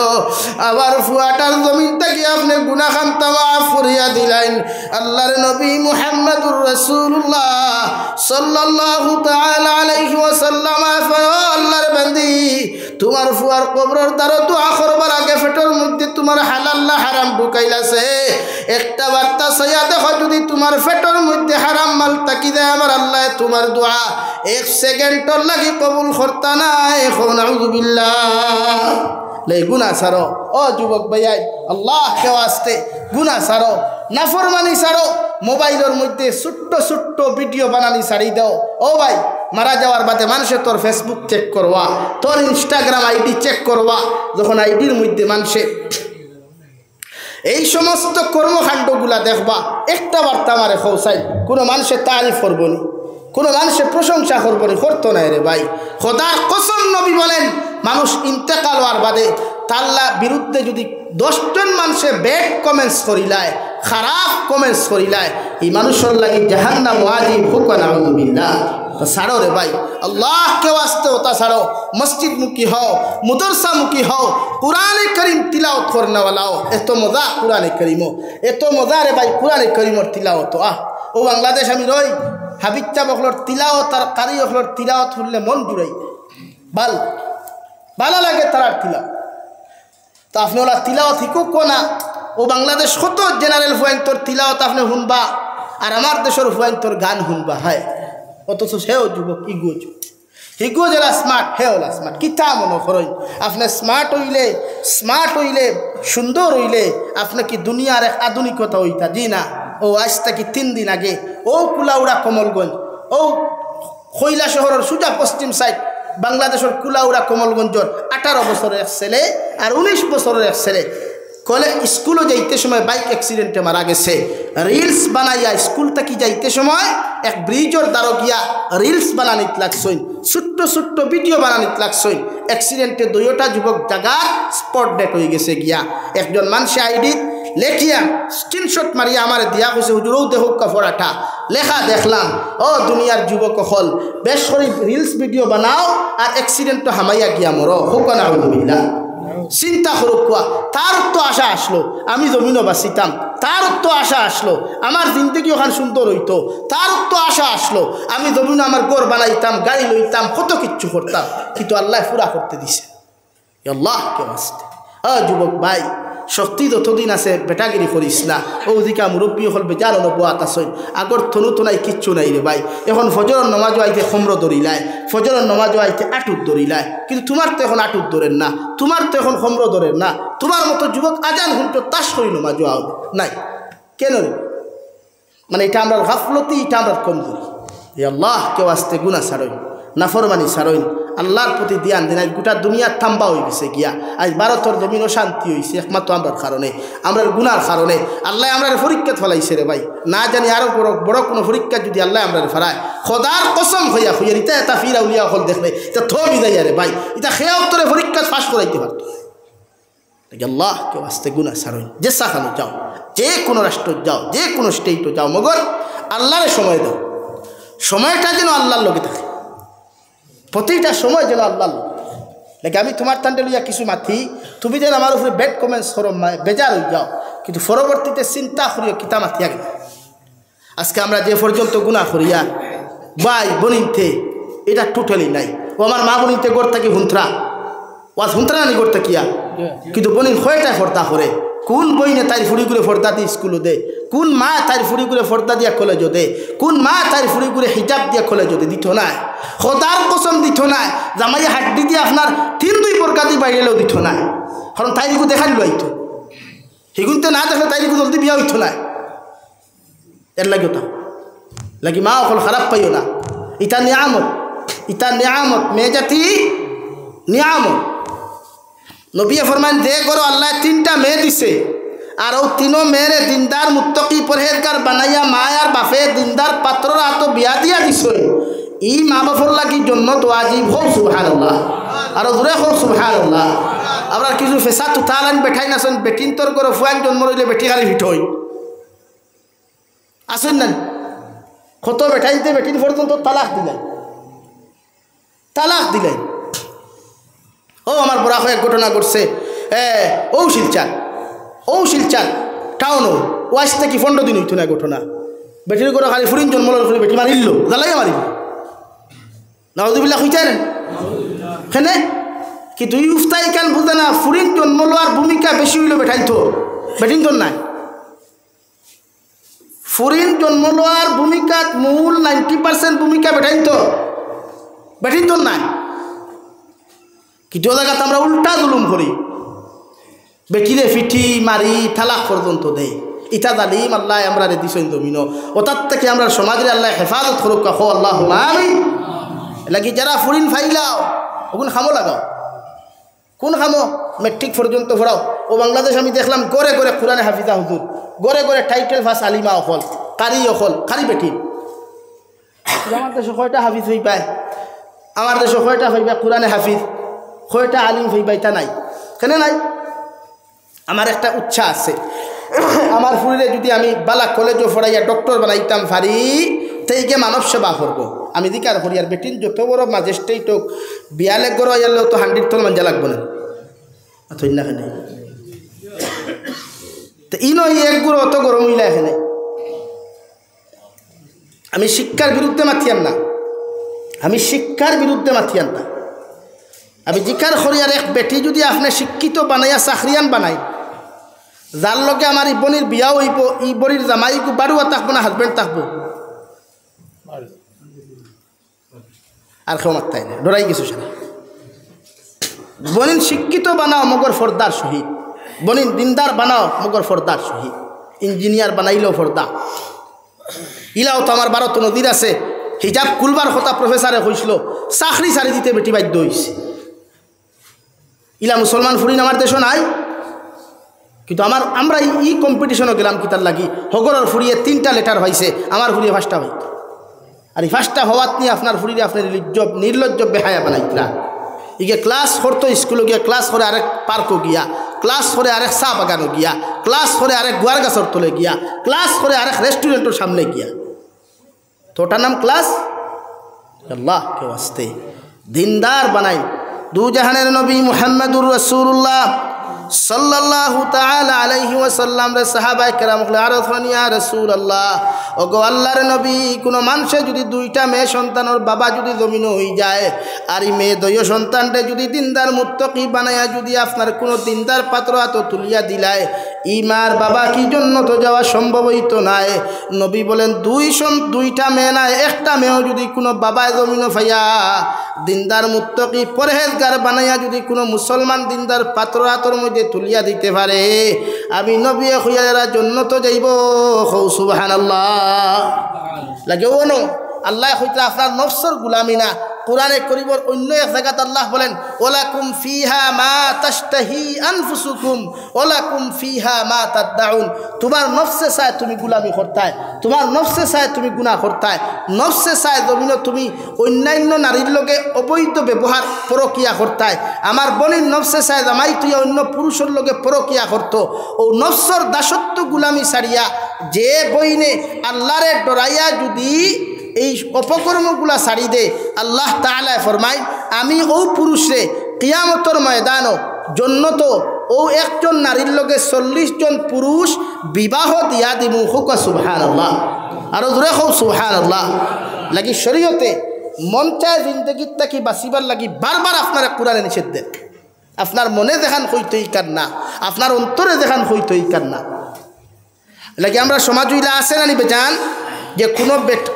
আবার ফুয়াটার জমিন থেকে আপনি গুনাহ খান্তা মাফ করিয়া দিলেন আল্লাহর নবী মুহাম্মদুর রাসূলুল্লাহ সাল্লাল্লাহু তাআলা আলাইহি ওয়াসাল্লাম আল্লাহর বান্দি তোমার ফুয়ার কবরের দ্বারা দোয়া করবার আগে আগে পেটের মধ্যে তোমার হালাল না হারাম ঢুকাইলাছে একটা বার্তা ছায়া দেখো যদি তোমার পেটের মধ্যে হারাম মাল তাকি দেয় আমার আল্লাহ তোমার দোয়া 1 সেকেন্ডর লাগি কবুল করতা না এখন আউযুবিল্লাহ লে গুনাহ ছাড়ো ও যুবক ভাইয়া আল্লাহ কে ওয়াস্তে গুনাহ ছাড়ো নাফরমানি ছাড়ো মোবাইলের মধ্যে ছোট্ট ছোট্ট ভিডিও বানানি ছাড়ি দাও ও ভাই মারা যাওয়ার বাদে মানুষে তোর ফেসবুক চেক করবা তোর ইনস্টাগ্রাম আইডি চেক করবা যখন আইডির মধ্যে মানুষে এই সমস্ত কর্মকাণ্ডগুলা দেখবা একটা বার্তা আমারে খৌসাই কোনো মানুষের তারিফ করবো নি কোনো মানুষের প্রশংসা করবো নি করতো না রে ভাই খোদার কসম নবী বলেন মানুষ ইন্তেকাল হওয়ার বাদে তাল্লা বিরুদ্ধে যদি 10 জন মানুষে ব্যাড কমেন্টস করিলায় খারাপ কমেন্টস করিলায় এই মানুষের লাগি জাহান্নাম ওয়াজিব হুকুম আউযুবিল্লাহ ছাড়ো রে ভাই আল্লাহ কে ওয়াস্তে ওটা ছাড়ো মসজিদ মুখী হও মুদরসা মুখী হও কুরআনে করিম তিলাওয়াত করনেওয়ালা হও এত মজা কুরআনে করিমও এত মজা রে ভাই কুরআনে করিমর তিলাওয়াত ও বাংলাদেশ আমি রই হাবিচ্চা বকলর তিলাওয়াত আর কারি বকলর তিলাওয়াত শুনলে মন জুড়াই ভালো লাগে তার তিলাওয়াত তো আপনি ওলা তিলাওয়াত শিকুক না ও বাংলাদেশ কত জেনারেল ফুয়াইন্তর তিলাওয়াত আপনি শুনবা আর আমার দেশের ফুয়াইন্তর গান শুনবা হয় অথচ সেও যুবক হিগো যারা স্মার্ট হে ওলা স্মার্ট কিতা মনে করেন আপনি স্মার্ট হইলে সুন্দর হইলে আপনি কি দুনিয়ার এক আধুনিকতা হইতা জি না ও আজ থেকে 3 দিন আগে ও কুলাউড়া কমলগঞ্জ ও খৈলা শহরের সুজা পশ্চিম সাইড বাংলাদেশের কুলাউড়া কমলগঞ্জর 18 বছরের এক ছেলে আর 19 বছরের এক ছেলে স্কুলে যাইতে সময় বাইক অ্যাক্সিডেন্টে মারা গেছে রিলস বানাইয়া স্কুল থেকে যাইতে সময় এক ব্রিজের দ্বারা গিয়া রিলস বানানিত লাগছইন ছোট্ট ছোট্ট ভিডিও বানানিত লাগছইন অ্যাক্সিডেন্টে 2টা যুবক জায়গা স্পট ডেট হয়ে গেছে গিয়া একজন মানুষে আইডি লেখিয়া স্ক্রিনশট মারিয়া আমার দিয়া কইছে হুজুরও দেখুক কাপড়াটা লেখা দেখলাম ও দুনিয়ার যুবক হল বেশ করে রিলস ভিডিও বানাও আর অ্যাক্সিডেন্ট হামাইয়া গিয়া মরো হুকুম আউযুবিল্লাহ চিন্তা করুক কোয়া তার তো আশা আসলো আমি জমিনও বাঁচিতাম তার তো আশা আসলো আমার জিন্দগি ওখানে সুন্দর হইতো তার তো আশা আসলো আমি জমিনও আমার ঘর বানাইতাম গাড়ি লইতাম কত কিচ্ছু করতাম কিন্তু আল্লাহ পুরা করতে দিছে আল্লাহ কে বাঁচতে যুবক ভাই শক্তি যতদিন আছে বেটাগিরি করিস না ওদিকে মুরব্বী হল বেজার অনুবাত আসইন আগর থনু তো নাই কিচ্ছু নাই রে ভাই এখন ফজরের নমাজও আইতে খমর দরিলায় ফজরের নমাজও আইতে আটুর দরিলায় কিন্তু তোমার তো এখন আটুর ধরেন না তোমার তো এখন খমর ধরেন না তোমার মতো যুবক আজান হুন্টো তাস করি নমাজও আও নাই কেন রে মানে এটা আমরা গাফলতি এটা আমরা কমজোরি আল্লাহ কেউ আসতে গুণা ছাড়ইন নাফরমানি ছাড়ইন আল্লাহর প্রতি ধ্যান দিন আজ গোটা দুনিয়ার থাম্বা হয়ে গেছে গিয়া আজ ভারতের জমিনও শান্তি হয়েছে একমাত্র আমরার কারণে আমরার গুনার কারণে আল্লাহ আমরা পরীক্ষা ফলাইছে রে ভাই না জানি আরো বড় কোনো পরীক্ষা যদি আল্লাহ আমরা ফেরায় খোদার কসম হইয়া হইয়া ইতা এটা ফিরা উলিয়া হল দেখলে এটা থবি যাই রে ভাই এটা খেয়ে উত্তরে পরীক্ষা পাশ করাইতে পারত আল্লাহ কেউ আসতে গুণা ছাড়ইন যে সাখানো যাও যে কোনো রাষ্ট্র যাও যে কোনো স্টেটও যাও মগর আল্লাহরে সময় দাও সময়টা যেন আল্লাহর লগে থাকে প্রতিটা সময় যেন আল্লাহ লাগে আমি তোমার তান্ডে লইয়া কিছু মাথি তুমি যেন আমার উপরে ব্যাড কমেন্টস করো বেজার হয়ে যাও কিন্তু পরবর্তীতে চিন্তা করিও কিতা মাথি আগে আজকে আমরা যে পর্যন্ত গুণা করিয়া ভাই বনিনতে এটা টোটালি নাই ও আমার মা বনিনতে গড় থাকি হুন্ত্রা ওয়াজ হুন্ত্রা নানি গড় থাকিয়া কিন্তু বনিন কয়টা ফর্দা করে কোন বইনে তাই ফুড়ি করে ফর্দা দিয়ে স্কুলে দে কোন মা তাই ফুড়ি করে ফর্দা দিয়া কলেজও দে কোন মা তাই ফুড়ি করে হিজাব দিয়া কলেজও দে দিত না খোদার কসম দিত না জামাই হাড্ডি দিয়ে আপনার 3-2 প্রকার দিয়ে বাইরেলেও দিত না কারণ তাইরিকু দেখা দিল হইতো সেগুনতে না দেখলে তাইরিকু জলদি বিয়া হইতো না এর লাগে ওটা লাগি মা অকল খারাপ পাইও না ইটা নিয়ামত মেয়ে জাতি নিয়ামত নবিয়ে ফরমান দে করো আল্লাহ 3টা মেয়ে দিছে আর ও 3 মেয়েরে দিনদার মুত্তকি পরহেজগার বানাইয়া মা আর বাপে দিনদার পাত্রর হাত বিয়া দিয়া দিছে ই মা বাপর লাগি জন্য তো আজিব হোক সুবহানাল্লাহ আর জোরে হোক সুবহানাল্লাহ আমরা কিছু ফেসা তুতালান বেঠাই নাছেন বেটিন তোর করে ফুয়ান জন্ম রইলে বেটি খালি হিট হই আসেন না কত বেঠাইতে বেটিন পর্যন্ত তালাক দিলেন ও আমার বড় এক ঘটনা ঘটছে ও শিলচার টাউনও ও আজ থেকে 15 দিন হইতো না ঘটনা বেটির করে খালি ফুরিন জন্মলের করে বেটি মারিল জ্বালাই মারিব নাউযুবিল্লাহ হইতেন হেনে কি তুই উফতাই কেন বুঝতে না ফুরিন জন্মলো আর ভূমি বেশি হইল বেঠাইতো বেঠিন তো নাই ফুরিন জন্ম লওয়ার ভূমিকাত মূল 90% ভূমিকা বেঠাইতো বেঠিন তো নাই কিছু জায়গাত আমরা উল্টা জুলুম করি বেটিরে ফিটি মারি তালাক পর্যন্ত দেয় ইটা জালিম আল্লাহ আমরা রে দিছেন জমিন ওটার থেকে আমরা সমাজের আল্লাহ হেফাজত করুক কাহো আল্লাহ আমিন লাগি যারা ফুরিন ফাইলাও ওগুন খামো লাগাও কোন খামো মেট্রিক পর্যন্ত পড়াও ও বাংলাদেশ আমি দেখলাম গড়ে গড়ে কোরআনে হাফিজা হুজুর গড়ে গড়ে টাইটেল ফাস আলিমা অকল কারি অকল কারি বেটি আমার দেশে কয়টা হাফিজ হই পায় আমার দেশে কয়টা হইবা কোরআনে হাফিজ কয়টা আলিম হইবা এটা নাই কেন নাই আমার একটা উচ্ছা আছে আমার ফুরিরে যদি আমি বালা কলেজও পড়াইয়া ডক্টর বানাইতাম পারি তেইকে মানব সেবা করব আমি দিকার করি আর বেটিন যত বড় ম্যাজিস্ট্রেট হোক বিয়ালে গড় আইলেও তো 100 তল মাঞ্জা লাগবে না অথই না এখানে তো ইনো এক গুড়ো অত গরম হইলা এখানে আমি শিক্ষার বিরুদ্ধে মাথিয়ান না আমি শিক্ষার বিরুদ্ধে মাথিয়ান না আমি জিকার করি আর এক বেটি যদি আপনি শিক্ষিত বানাইয়া চাকরিয়ান বানাই যার লগে আমার ইবনির বিয়াও হইব ইবনির জামাইকু বাড়ুয়া থাকবো না হাজবেন্ড থাকবো আর কেউ মাত্তাই না ডরাই গেছো সেটা বনিন শিক্ষিত বানাও মগর ফর্দার শহীদ বনিন দিনদার বানাও মগর ফর্দার শহীদ ইঞ্জিনিয়ার বানাইলেও ফর্দা ইলাও তো আমার 12 নদীর আছে হিজাব কুলবার কথা প্রফেসরে কইছিল চাকরি সারি দিতে বেটি বাধ্য হইছে ইলা মুসলমান ফুরিন আমার দেশ নাই কিন্তু আমরা ই কম্পিটিশনও গেলাম কি তার লাগি হগরের ফুরিয়ে 3টা লেটার হয়েছে আমার ফুরিয়ে 5টা হইত আর এই 5টা হওয়াত নিয়ে আপনার ফুরিয়ে আপনার নির্লজ্জ বেহায়া বানাইতরা ইগে ক্লাস করতো স্কুলে গিয়া ক্লাস করে আরেক পার্কও গিয়া ক্লাস করে আরেক চা বাগানও গিয়া ক্লাস করে আরেক গুয়ার গাছর তলে গিয়া ক্লাস করে আরেক রেস্টুরেন্টের সামনে গিয়া তো ওটার নাম ক্লাস আল্লাহ কে ওয়াস্তে দিনদার বানাই দু জাহানের নবী মুহাম্মদুর রাসূলুল্লাহ সাল্লাল্লাহু তাআলা আলাইহি ওয়াসাল্লাম রে সাহাবায়ে কেরাম বলে আরজ হন ইয়া রাসূলুল্লাহ ওগো আল্লাহর নবী কোন মানুষে যদি 2টা মেয়ে সন্তানের বাবা যদি জমিন হই যায় আর এই মেয়ে দয় সন্তানরে যদি দিনদার মুত্তাকি বানায়া যদি আপনার কোন দিনদার পাত্র হাতে তুলিয়া দিলায় ইমার বাবা কি জন্য তো যাওয়া সম্ভব হইতো নাই নবী বলেন 2টা মেয়ে না একটা মেয়েও যদি কোনো বাবা জমিন ফাইয়া দিনদার মুত্তাকি পরহেজগার বানায়া যদি কোনো মুসলমান দিনদার পাত্র হাতের মধ্যে তুলিয়া দিতে পারে আমি নবী খুইয়ারা জান্নাত যাইব সুবহানাল্লাহ লাগে ওনো আল্লাহ হইতে আপনার নফসের গোলামি না কোরআনে করিমর অন্য এক জায়গাতে আল্লাহ বলেন ওয়ালাকুম ফিহা মা তাশতাহি আনফুসুকুম ওয়ালাকুম ফিহা মা তাদউন তোমার নফসে চায় তুমি গোলামি করতায় তোমার নফসে চায় তুমি গুনাহ করতায় নফসে চায় জমিনে তুমি অন্যান্য নারীর লগে অবৈধ ব্যবহার পরকিয়া করতায় আমার বনির নফসে চায় জামাই তুই অন্য পুরুষের লগে পরকিয়া করতো ও নফসর দাসত্ব গোলামি ছাড়িয়া যে বইনে আল্লাহরে ডরাইয়া যদি এই অপকর্মগুলা ছাড়ি দে আল্লাহ তাআলা ফরমায় আমি ও পুরুষে কিয়ামতের ময়দানও জন্নত ও একজন নারীর লগে 40 জন পুরুষ বিবাহ দিয়া দিমু হুক সুবহানাল্লাহ আর জোরে হও সুবহানাল্লাহ লাগি শরীয়তে মন চায় জিন্দগিত থাকি বাঁচিবার লাগি বারবার আপনারা কোরআনে নিষেধ দেন আপনার মনে দেখান হইতই কার না আপনার অন্তরে দেখান হইতই কার না লাগি আমরা সমাজ হইলা আছে না নিবে জান যে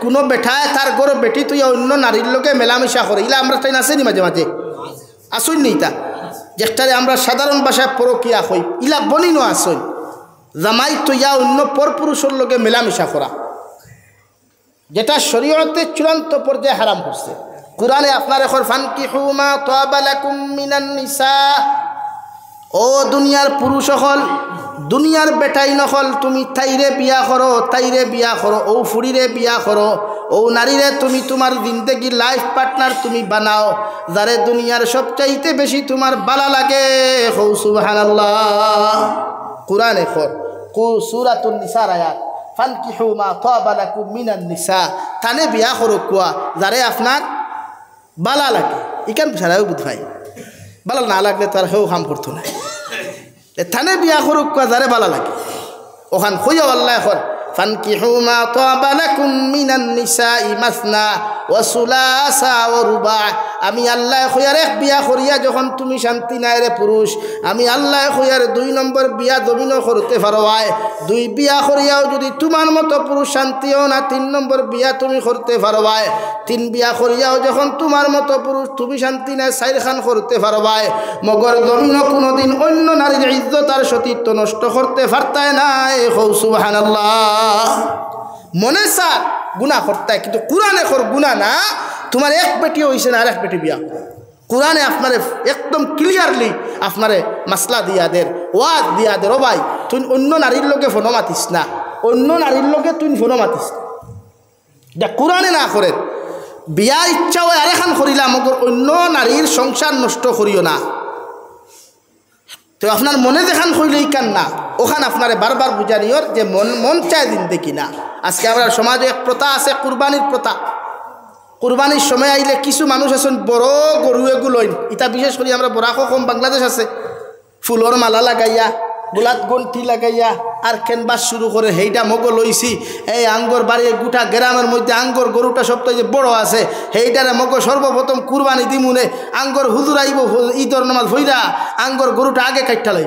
কোনো বেঠায় তার গরো বেটি তুই অন্য নারীর লোকে মেলামেশা করে ইলা আমরা তাই আসেনি মাঝে মাঝে আসুন নি তা যেটারে আমরা সাধারণ ভাষায় পরকিয়া হই ইলা বনিনো আসুন জামাই তুইয়া অন্য পরপুরুষের লোকে মেলামেশা করা যেটা শরীয়তে চূড়ান্ত পর্যায়ে হারাম করছে কুরআনে আপনার এখন ফানকিহু মা তাবা লাকুম মিনান নিসা ও দুনিয়ার পুরুষ হল দুনিয়ার বেটাই নকল তুমি তাইরে বিয়া করো ও ফুরিরে বিয়া করো ও নারীরে তুমি তোমার জিন্দেগি লাইফ পার্টনার তুমি বানাও যারে দুনিয়ার সবচাইতে বেশি তোমার ভালো লাগে হো সুবহানাল্লাহ কুরআনে সূরাতুন নিসার আয়াত ফানকিহু মা তাবা লাকুম মিনান নিসা তানে বিয়া করো কোয়া যারে আপনার ভালো লাগে ইকান ছাড়াও বুঝ ভাই ভালো না লাগলে তার হেও কাম করতো না থানে বিয়া করুক যারে ভালো লাগে ওখান খুঁজেও আল্লাহ এখন ফানকিহু মা তাবা লাকুম মিনান নিসাই মাসনা ওয়া সুলাসা ওয়া রুবা। আমি আল্লাহ খয়ার এক বিয়া করিয়া যখন তুমি শান্তি নাই রে পুরুষ, আমি আল্লাহ খয়ার 2 নম্বর বিয়া দমিন করতে পারবাই। 2 বিয়া করিয়াও যদি তোমার মতো পুরুষ শান্তিও না, 3 নম্বর বিয়া তুমি করতে পারবাই। 3 বিয়া করিয়াও যখন তোমার মতো পুরুষ তুমি শান্তি নাই, 4 খান করতে পারবাই। মগর দমিন কোনোদিন অন্য নারীর ইজ্জত আর সতীত্ব নষ্ট করতে পারতায় নাই। সুবহানাল্লাহ। মনে সার গুনাহ করতায়, কিন্তু কোরআনে কর গুনাহ না। তোমার এক বেটি হইছে না আর এক বেটি বিয়া, কোরআনে আপনারে একদম ক্লিয়ারলি আপনারে মাসলা দিয়া দের, ওয়াজ দিয়া দের, ও ভাই তুই অন্য নারীর লোকে ফোনো মাতিস না, অন্য নারীর লোকে তুই ফোনো মাতিস না। যা কোরআনে না করে বিয়া ইচ্ছা হয় আরেখান করিলাম, মগর অন্য নারীর সংসার নষ্ট করিও না। তো আপনার মনে দেখান হইলেই কান না, ওখান আপনারে বারবার বুঝানিওর যে মন চায় দিন দেখি না। আজকে আমরা সমাজে এক প্রথা আছে, কুরবানির প্রথা। কুরবানির সময় আইলে কিছু মানুষ আছেন বড় গরু এগুলো, ইটা বিশেষ করে আমরা বরাকো কম বাংলাদেশ আছে, ফুলর মালা লাগাইয়া গোলাত গন্টি লাগাইয়া আর কেনবাস শুরু করে, সেইটা মগো লইছি এই আঙ্গর বাড়ি গোটা গ্রামের মধ্যে আঙ্গর গরুটা সবথেকে বড় আছে, সেইটারে মগো সর্বপ্রথম কুরবানি দিমুনে আঙ্গর হুজুর আইব ঈদর নামাজ ভইরা আঙ্গর গরুটা আগে কাটটা লই।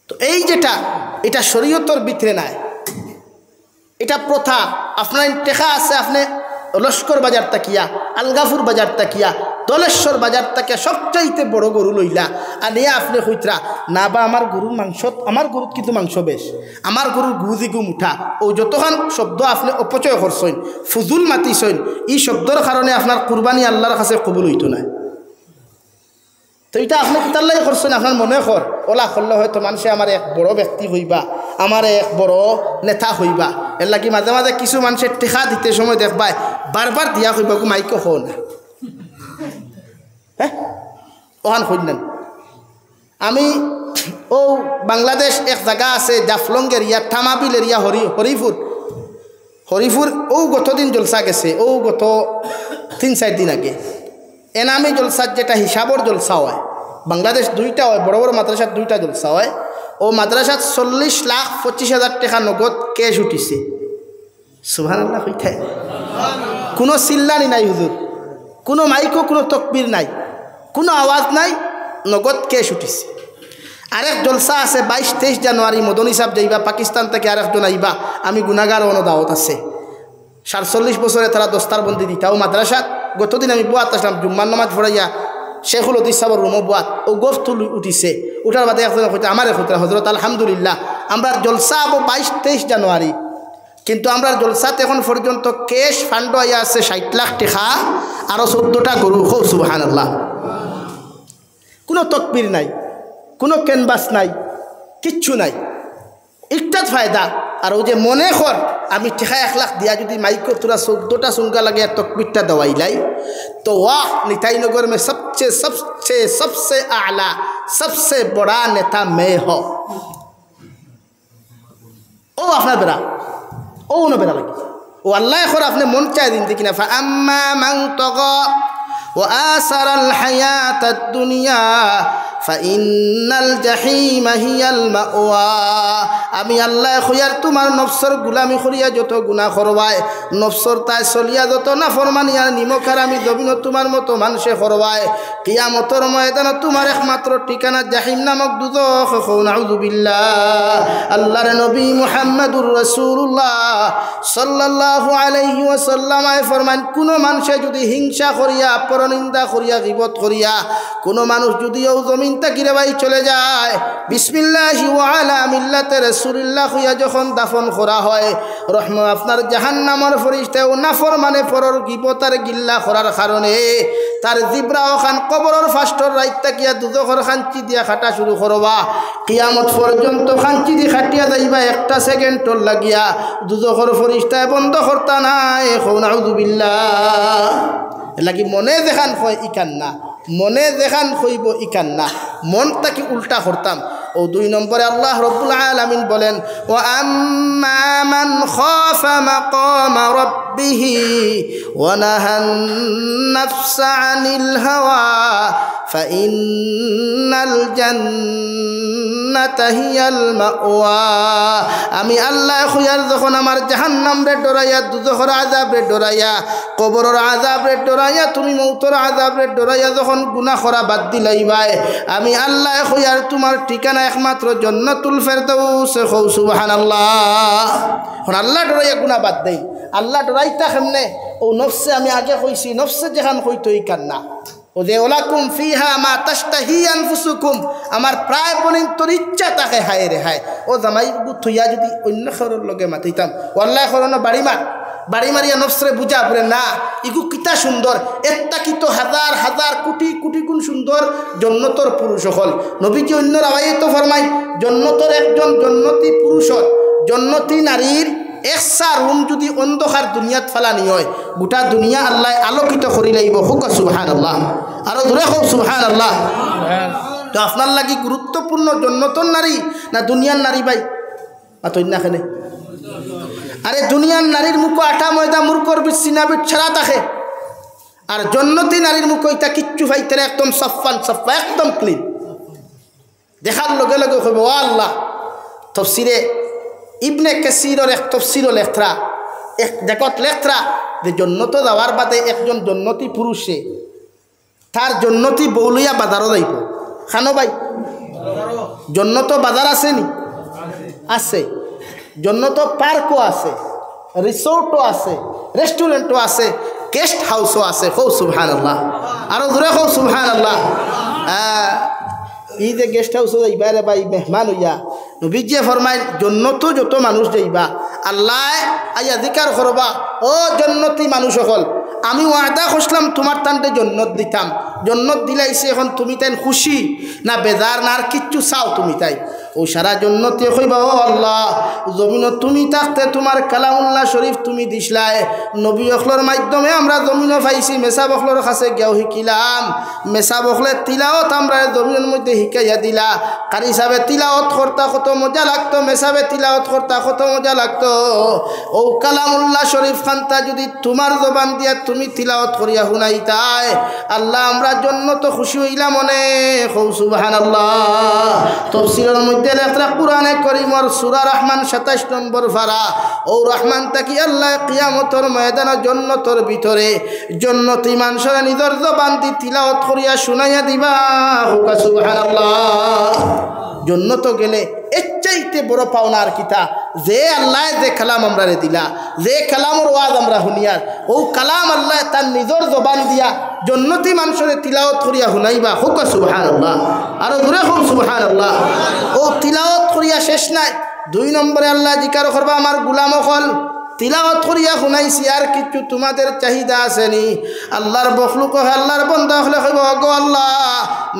তো এই যেটা এটা শরীয়তর ভিতরে নাই, এটা প্রথা। আপনার টেকা আছে, আপনি লস্কর বাজার তাকিয়া, আলগাফুর বাজার তাকিয়া, দলেশ্বর বাজার তাকিয়া সবচাইতে বড় গরু লইলা আর নিয়ে আপনি কইতরা না বা আমার গরুর মাংস, আমার গরুর কিন্তু মাংস বেশ, আমার গরুর গুদিগু মুঠা, ও যতক্ষণ শব্দ আপনি অপচয় করছেন, ফুজুল মাতিছেন, এই শব্দর কারণে আপনার কুরবানি আল্লাহর কাছে কবুল হইতো না। তো এটা আপনি কিতাল্লাই করছেন, আপনার মনে কর ওলা করলে হয়তো মানুষে আমার এক বড় ব্যক্তি হইবা, আমার এক বড় নেতা হইবা। এর লাগি মাঝে মাঝে কিছু মানুষের টেকা দিতে সময় দেখবাই বারবার দিয়া হইবা গো মাইক হো না, হ্যাঁ ওখান হইলেন। আমি ও বাংলাদেশ এক জায়গা আছে জাফলং এরিয়া, থামাবিল এরিয়া, হরিপুর ও গতদিন জলসা গেছে, ও গত 3-4 দিন আগে এনামি জলসার যেটা হিসাবর জলসা হয়, বাংলাদেশ 2টা হয়, বড় বড় মাদ্রাসার 2টা জলসা হয়। ও মাদ্রাসাত 40,25,000 টাকা নগদ ক্যাশ উঠিছে। সুবহানাল্লাহ হইতে কোনো চিল্লানি নাই হুজুর, কোনো মাইকো, কোনো তকবীর নাই, কোনো আওয়াজ নাই, নগদ ক্যাশ উঠিছে। আরেক জলসা আছে 22-23 জানুয়ারি, মদনী সাহেব যাইবা, পাকিস্তান থেকে আরেকজন আইবা, আমি গুনাগার অন দাওয়াত আছে। 47 বছরে তারা দস্তারবন্দি দিতাও মাদ্রাসাত। গতদিন আমি বুয়াত আসলাম, জুম্মার নামাজ পড়াইয়া শেখুল হদিস সাহেবের রুমো বুয়াত, ও গোফ উঠিছে। উঠার বাদে একজন হইতে আমার হইতে হজরত আলহামদুলিল্লাহ আমরা জলসা আবো 22-23 জানুয়ারি, কিন্তু আমরা জলসাত এখন পর্যন্ত ক্যাশ ফান্ড আইয়া আছে 60 লাখ টাকা, আরও 14টা গরু। খুব সুবহানাল্লাহ। কোনো তকবীর নাই, কোনো ক্যানভাস নাই, কিচ্ছু নাই, একটাত ফায়দা। আর ও যে মনে কর আমি ঠেকা 1 লাখ দিয়া যদি মাইকো তোরা 14টা সুঙ্গা লাগে তকবীরটা দেওয়াইলাই, তো वाह निताईनगर में सबसे आला सबसे बड़ा नेता मैं हो। ओ আপনার বেড়া ও না বেড়া লাগে ও আল্লাহ এখন আপনি মন চাই দিন দেখি না। ফাআম্মা মান তাগা ওয়া আসারাল হায়াতাদ দুনিয়া ফাইন্নাল জাহিমা হিয়াল মাওয়া। আমি আল্লাহ খয়ার তোমার নফসর গুলামি করিয়া যত গুনাহ করবায়, নফসর তাই চলিয়া যত না ফরমানিয়া নিমখার আমি জমিন তোমার মতো মানুষে করবায়, কিয়ামতর ময়দানে তোমার একমাত্র ঠিকানা জাহিম নামক দুজখ। নাউযু বিল্লাহ। আল্লাহর নবী মুহাম্মদুর রাসূলুল্লাহ সাল্লাল্লাহু আলাইহি ওয়াসাল্লাম ফরমান, কোন মানুষে যদি হিংসা করিয়া, পরনিন্দা করিয়া, গীবত করিয়া কোন মানুষ যদিও জমিন তাকিরে ভাই চলে যায়, বিসমিল্লাহি ওয়া আলা মিল্লাতি রাসূলিল্লাহ হইয়া যখন দাফন করা হয়, আপনার জাহান্নামের ফেরেশতা ও নাফরমানে পরর গীবত আর গিল্লা করার কারণে তার জিবরা ওখান কবরের ফাস্টর রাইত তাকিয়া দুজখর খাঞ্চি দিয়া খাটা শুরু করবা। কিয়ামত পর্যন্ত খাঞ্চি দি খাটিয়া যাইবা, 1টা সেকেন্ড লাগিয়া দুজখর ফেরেশতা বন্ধ করতা নাই। নাউযু বিল্লাহ। লাগি মনে দেখান হয় ইকান না, মনে দেখান হইব ইকান না, মনটাকে উল্টা করতাম। ও 2 নম্বরে আল্লাহ রব্বুল আলামিন বলেন, ওয়া আম্মা মান খাফা মাকামা রাব্বিহি ওয়া নাহান নাফসা আনিল হাওয়া ফাইন্নাল জান্নাতা জান্নাতা হিয়াল মাওয়া। আমি আল্লাহ খুয়ার যখন আমার জাহান্নাম রে ডরাইয়া, দুজখর আযাব রে ডরাইয়া, কবরের আযাব রে ডরাইয়া, তুমি মৌতের আযাব রে ডরাইয়া যখন গুনাহ করা বাদ দিলাইবাই, আমি আল্লাহ খুয়ার তোমার ঠিকানা একমাত্র জান্নাতুল ফেরদাউস। কও সুবহানাল্লাহ। এখন আল্লাহ ডরাইয়া গুনাহ বাদ দেই। আল্লাহ ডরাইতা কেমনে? ও নফসে আমি আগে কইছি, নফসে যেখান কইতো ই কান্না ও যে ওলাকুম ফিহা মা তাশতাহি আনফুসুকুম, আমার প্রায় বলিন তোর ইচ্ছা তাকে হায় রে হায়। ও জামাই থইয়া যদি অন্য খরর লগে মাতিতাম, ওয়াল্লাহ খরনো বাড়ি মারিয়া নফসরে বুঝা পড়ে না ইগু কিতা সুন্দর, একটা কি তো হাজার হাজার কোটি কোটি গুণ সুন্দর জন্নতর পুরুষ হল। নবীজি অন্য রাওয়ায়ে তো ফরমাই, জন্নতর একজন জন্নতি পুরুষ, জন্নতি নারীর একসা রুম যদি অন্ধকার দুনিয়াত ফালানি হয়, গোটা দুনিয়া আল্লাহ আলোকিত করি লাইব। হুক সুবহানাল্লাহ, আরো ধরে হোক সুবহানাল্লাহ। তো আপনার লাগি গুরুত্বপূর্ণ জন্নতর নারী না দুনিয়ার নারী? ভাই আতইনাখানে আরে দুনিয়ার নারীর মুখ আটা ময়দা মূর্খর বিচ্ছিন্নাবিট ছাড়া থাকে, আর জন্নতি নারীর মুখ ইটা কিচ্ছু ভাইতে একদম সাফান সাফা, একদম ক্লিন। দেখার লগে লগে কইব ও আল্লাহ। তফসিরে ইবনে কাসিরের এক তফসির লেখরা, এক দেখত লেখরা যে জন্নত যাওয়ার বাদে একজন জন্নতি পুরুষে তার জন্নতি বৌলিয়া বাজারও যাইব। খানো ভাই জন্নত বাজার আছে নি? আছে। জন্নত পার্কও আছে, রিসোর্টও আছে, রেস্টুরেন্টও আছে, গেস্ট হাউসও আছে। কও সুবহানাল্লাহ, আরো জোরে কও সুবহানাল্লাহ। এই যে গেস্ট হাউসও যাইবা রে ভাই মেহমান হইয়া, নবীজি ফরমাইল জন্নত যত মানুষ যাইবা আল্লাহ আইয়া জিকার করবা, ও জন্নতি মানুষ সকল আমি ওয়াদা করলাম তোমার তান্ডে জন্নত দিতাম। জন্নত দিলাইছে, এখন তুমি তাই খুশি না বেজার না আর কিচ্ছু চাও তুমি তাই? ও সারা জন্নতে কইবা ও আল্লাহ জমিন তুমি থাকতে তোমার কালামুল্লাহ শরীফ তুমি দিসলাই, নবী অখলর মাধ্যমে আমরা জমিনও পাইছি, মেসা বখলর কাছে গিয়াও শিকিলাম, মেসা বখলের তিলাওত আমরা জমিনের মধ্যে শিকাইয়া দিলা। কারি সাহেবে তিলাওত করতা কত মজা লাগতো, মেসাবে তিলাওত করতা কত মজা লাগতো। ও কালামুল্লাহ শরীফ খান্তা যদি তোমার জবান দিয়া তুমি তিলাওত করিয়া শুনাইতাই, আল্লাহ আমরা জন্নত খুশি হইলাম অনেক। কও সুবহানাল্লাহ। তাফসীরের মধ্যে লেখা কুরআনে কারীমের সূরা রহমান 27 নম্বর পারা, ও রহমান তাকি আল্লাহ কিয়ামতের ময়দানে জন্নতের ভিতরে জন্নতি মানুষের নিজের জবান দি তিলাওত করিয়া শুনাইয়া দিবা। হুক সুবহানাল্লাহ। জন্নত গেলে এর চাইতে বড় পাওনা আর কিতা? যে আল্লাহ যে কালাম আমরা দিলা, যে কালামর ওয়াজ আমরা শুনিয়ার, ও কালাম আল্লাহ তার নিজের জবান দিয়া জন্নতি মানুষের তিলাওত করিয়া শুনাইবা। হুক সুবহানাল্লাহ, আরো দূরে হোক সুবহানাল্লাহ। ও তিলাওত করিয়া শেষ নাই, 2 নম্বরে আল্লাহ জিকার করবা আমার গুলাম হল তিলাওয়াত করিয়া শুনাইছি আর কিছু তোমাদের চাহিদা আসেনি? আল্লাহর বখলুক আল্লাহর বন্দা হলে কইব গো আল্লাহ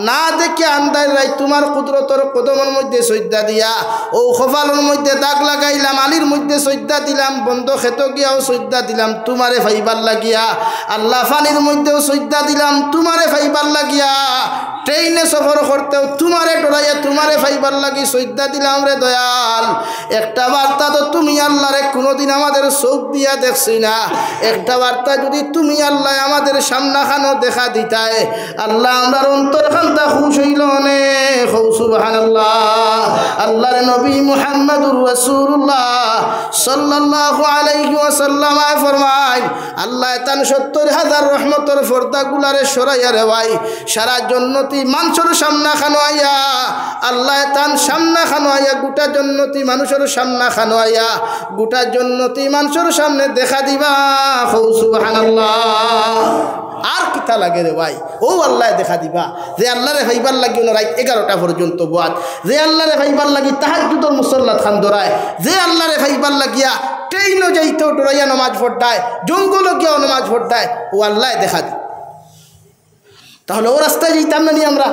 না দেখে আন্দার রাই তোমার কুদরতর কদমের মধ্যে সজ্জা দিয়া, ও খফালের মধ্যে দাগ লাগাইলাম, আলির মধ্যে সজ্জা দিলাম, বন্ধ খেত গিয়াও সজ্জা দিলাম তোমারে ফাইবার লাগিয়া, আল্লাহ ফানির মধ্যেও সজ্জা দিলাম তোমারে ফাইবার লাগিয়া, ট্রেনে সফর করতেও তোমারে ডরাইয়া তোমারে ফাইবার লাগি সজ্জা দিলাম রে দয়াল। একটা বার্তা তো তুমি আল্লাহরে কোনোদিন আমাদের চোখ দিয়া দেখছি না, একটা বার্তা যদি তুমি আল্লাহ আমাদের সামনাখানো দেখা দিতায়, আল্লাহ আমার অন্তরখানটা খুশ হইল অনেক। সুবহানাল্লাহ। আল্লাহর নবী মুহাম্মদুর রাসূলুল্লাহ সাল্লাল্লাহু আলাইহি ওয়াসাল্লাম ফরমায়, আল্লাহ তান 70,000 রহমতের পর্দাগুলারে সরাইয়া রে ভাই সারা জন্নতি মানুষের সামনাখানো আইয়া, আল্লাহ তান সামনাখানো আইয়া গোটা জন্নতি মানুষের সামনাখানো আইয়া গোটা জন্নতি মানুষের সামনে দেখা দিবা। সুবহানাল্লাহ। আর কিতা লাগে রে ভাই? ও আল্লাহ দেখা দিবা যে আল্লাহরে ভাইবার লাগি রাত 11টা পর্যন্ত বাদ, যে আল্লাহরে ভাইবার লাগি তাহাজ্জুদের মুসল্লাত খান ধরায়, যে আল্লাহরে ভাইবার লাগিয়া ট্রেনও যাইতেও ডরাইয়া নামাজ পড়তায়, জঙ্গলও গিয়াও নামাজ পড়তায়, ও আল্লাহ দেখা দি। তাহলে ও রাস্তায় যেতাম না নি আমরা?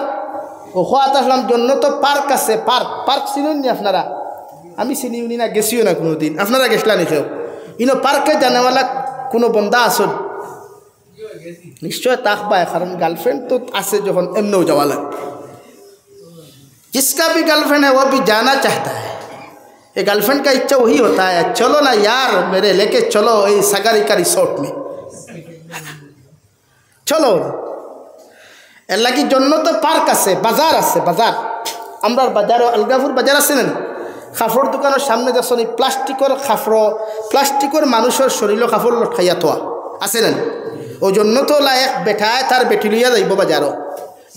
ও খোয়াত আসলাম জন্য তো পার্ক আছে, পার্ক চিনুন নি আপনারা? আমি চিনিও নি না, গেছিও না কোনো দিন। আপনারা গেছিলেন কেউ? ইনো পার্কে জানেওয়ালা কোনো বন্দা আসল নিশ্চয় তাকবায়, কারণ গার্লফ্রেন্ড তো আছে যখন এমনিও যাওয়া লাগে। जिसका भी गर्लफ्रेंड है वो भी जाना चाहता है, ये गर्लफ्रेंड का इच्छा वही होता है, चलो ना यार मेरे लेके चलो ये सगारी का रिसोर्ट में चलो। এর লাগি জন্য তো পার্ক আছে, বাজার আছে, বাজার আমরা বাজারও আলগাপুর বাজার আছে না কাপড় দোকানের সামনে দেখছেন এই প্লাস্টিকের কাপড় প্লাস্টিকের মানুষের শরীরও কাপড় লটকাইয়া তোয়া আছে না ওই জন্য তো এক বেঠায় তার বেটি লইয়া যাইব বাজারও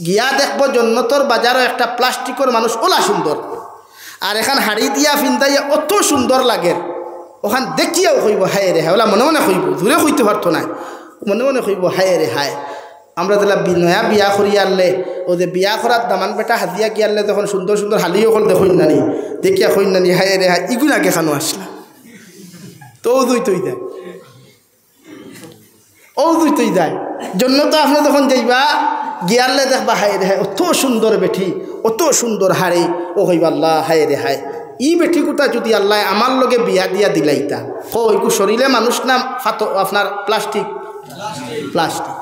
গিয়া দেখব জন্নতর বাজারও একটা প্লাস্টিকের মানুষ ওলা সুন্দর আর এখান হাড়ি দিয়া ফিন্দাইয়া অত সুন্দর লাগে ওখান দেখিয়াও কইব হায় রে হায় ওলা মনে মনে কইব দূরে কইতে পারতো না মনে মনে কইব হায় রে হায় আমরা তাহলে নয়া বিয়া করিয়া আনলে ও যে বিয়া করার দামান বেটা হাতিয়া গিয়ে আনলে তখন সুন্দর সুন্দর হালিও হল দেখুন নানি দেখিয়া কইন নানি হায় রে হায় ইগুন আগে খানো আসলা তো দুই তুই দেয় ও দুই তুই দেয় জন্য তো আপনি তখন যাইবা গিয়ারলে দেখবা হায় রে হায় অত সুন্দর বেঠি অত সুন্দর হাড়ে ও হইবা আল্লাহ হায় রে হায় ই বেঠি কোটা যদি আল্লাহ আমার লগে বিয়া দিয়া দিলাইতা কইকু শরীরে মানুষ নাম ফাতো আপনার প্লাস্টিক প্লাস্টিক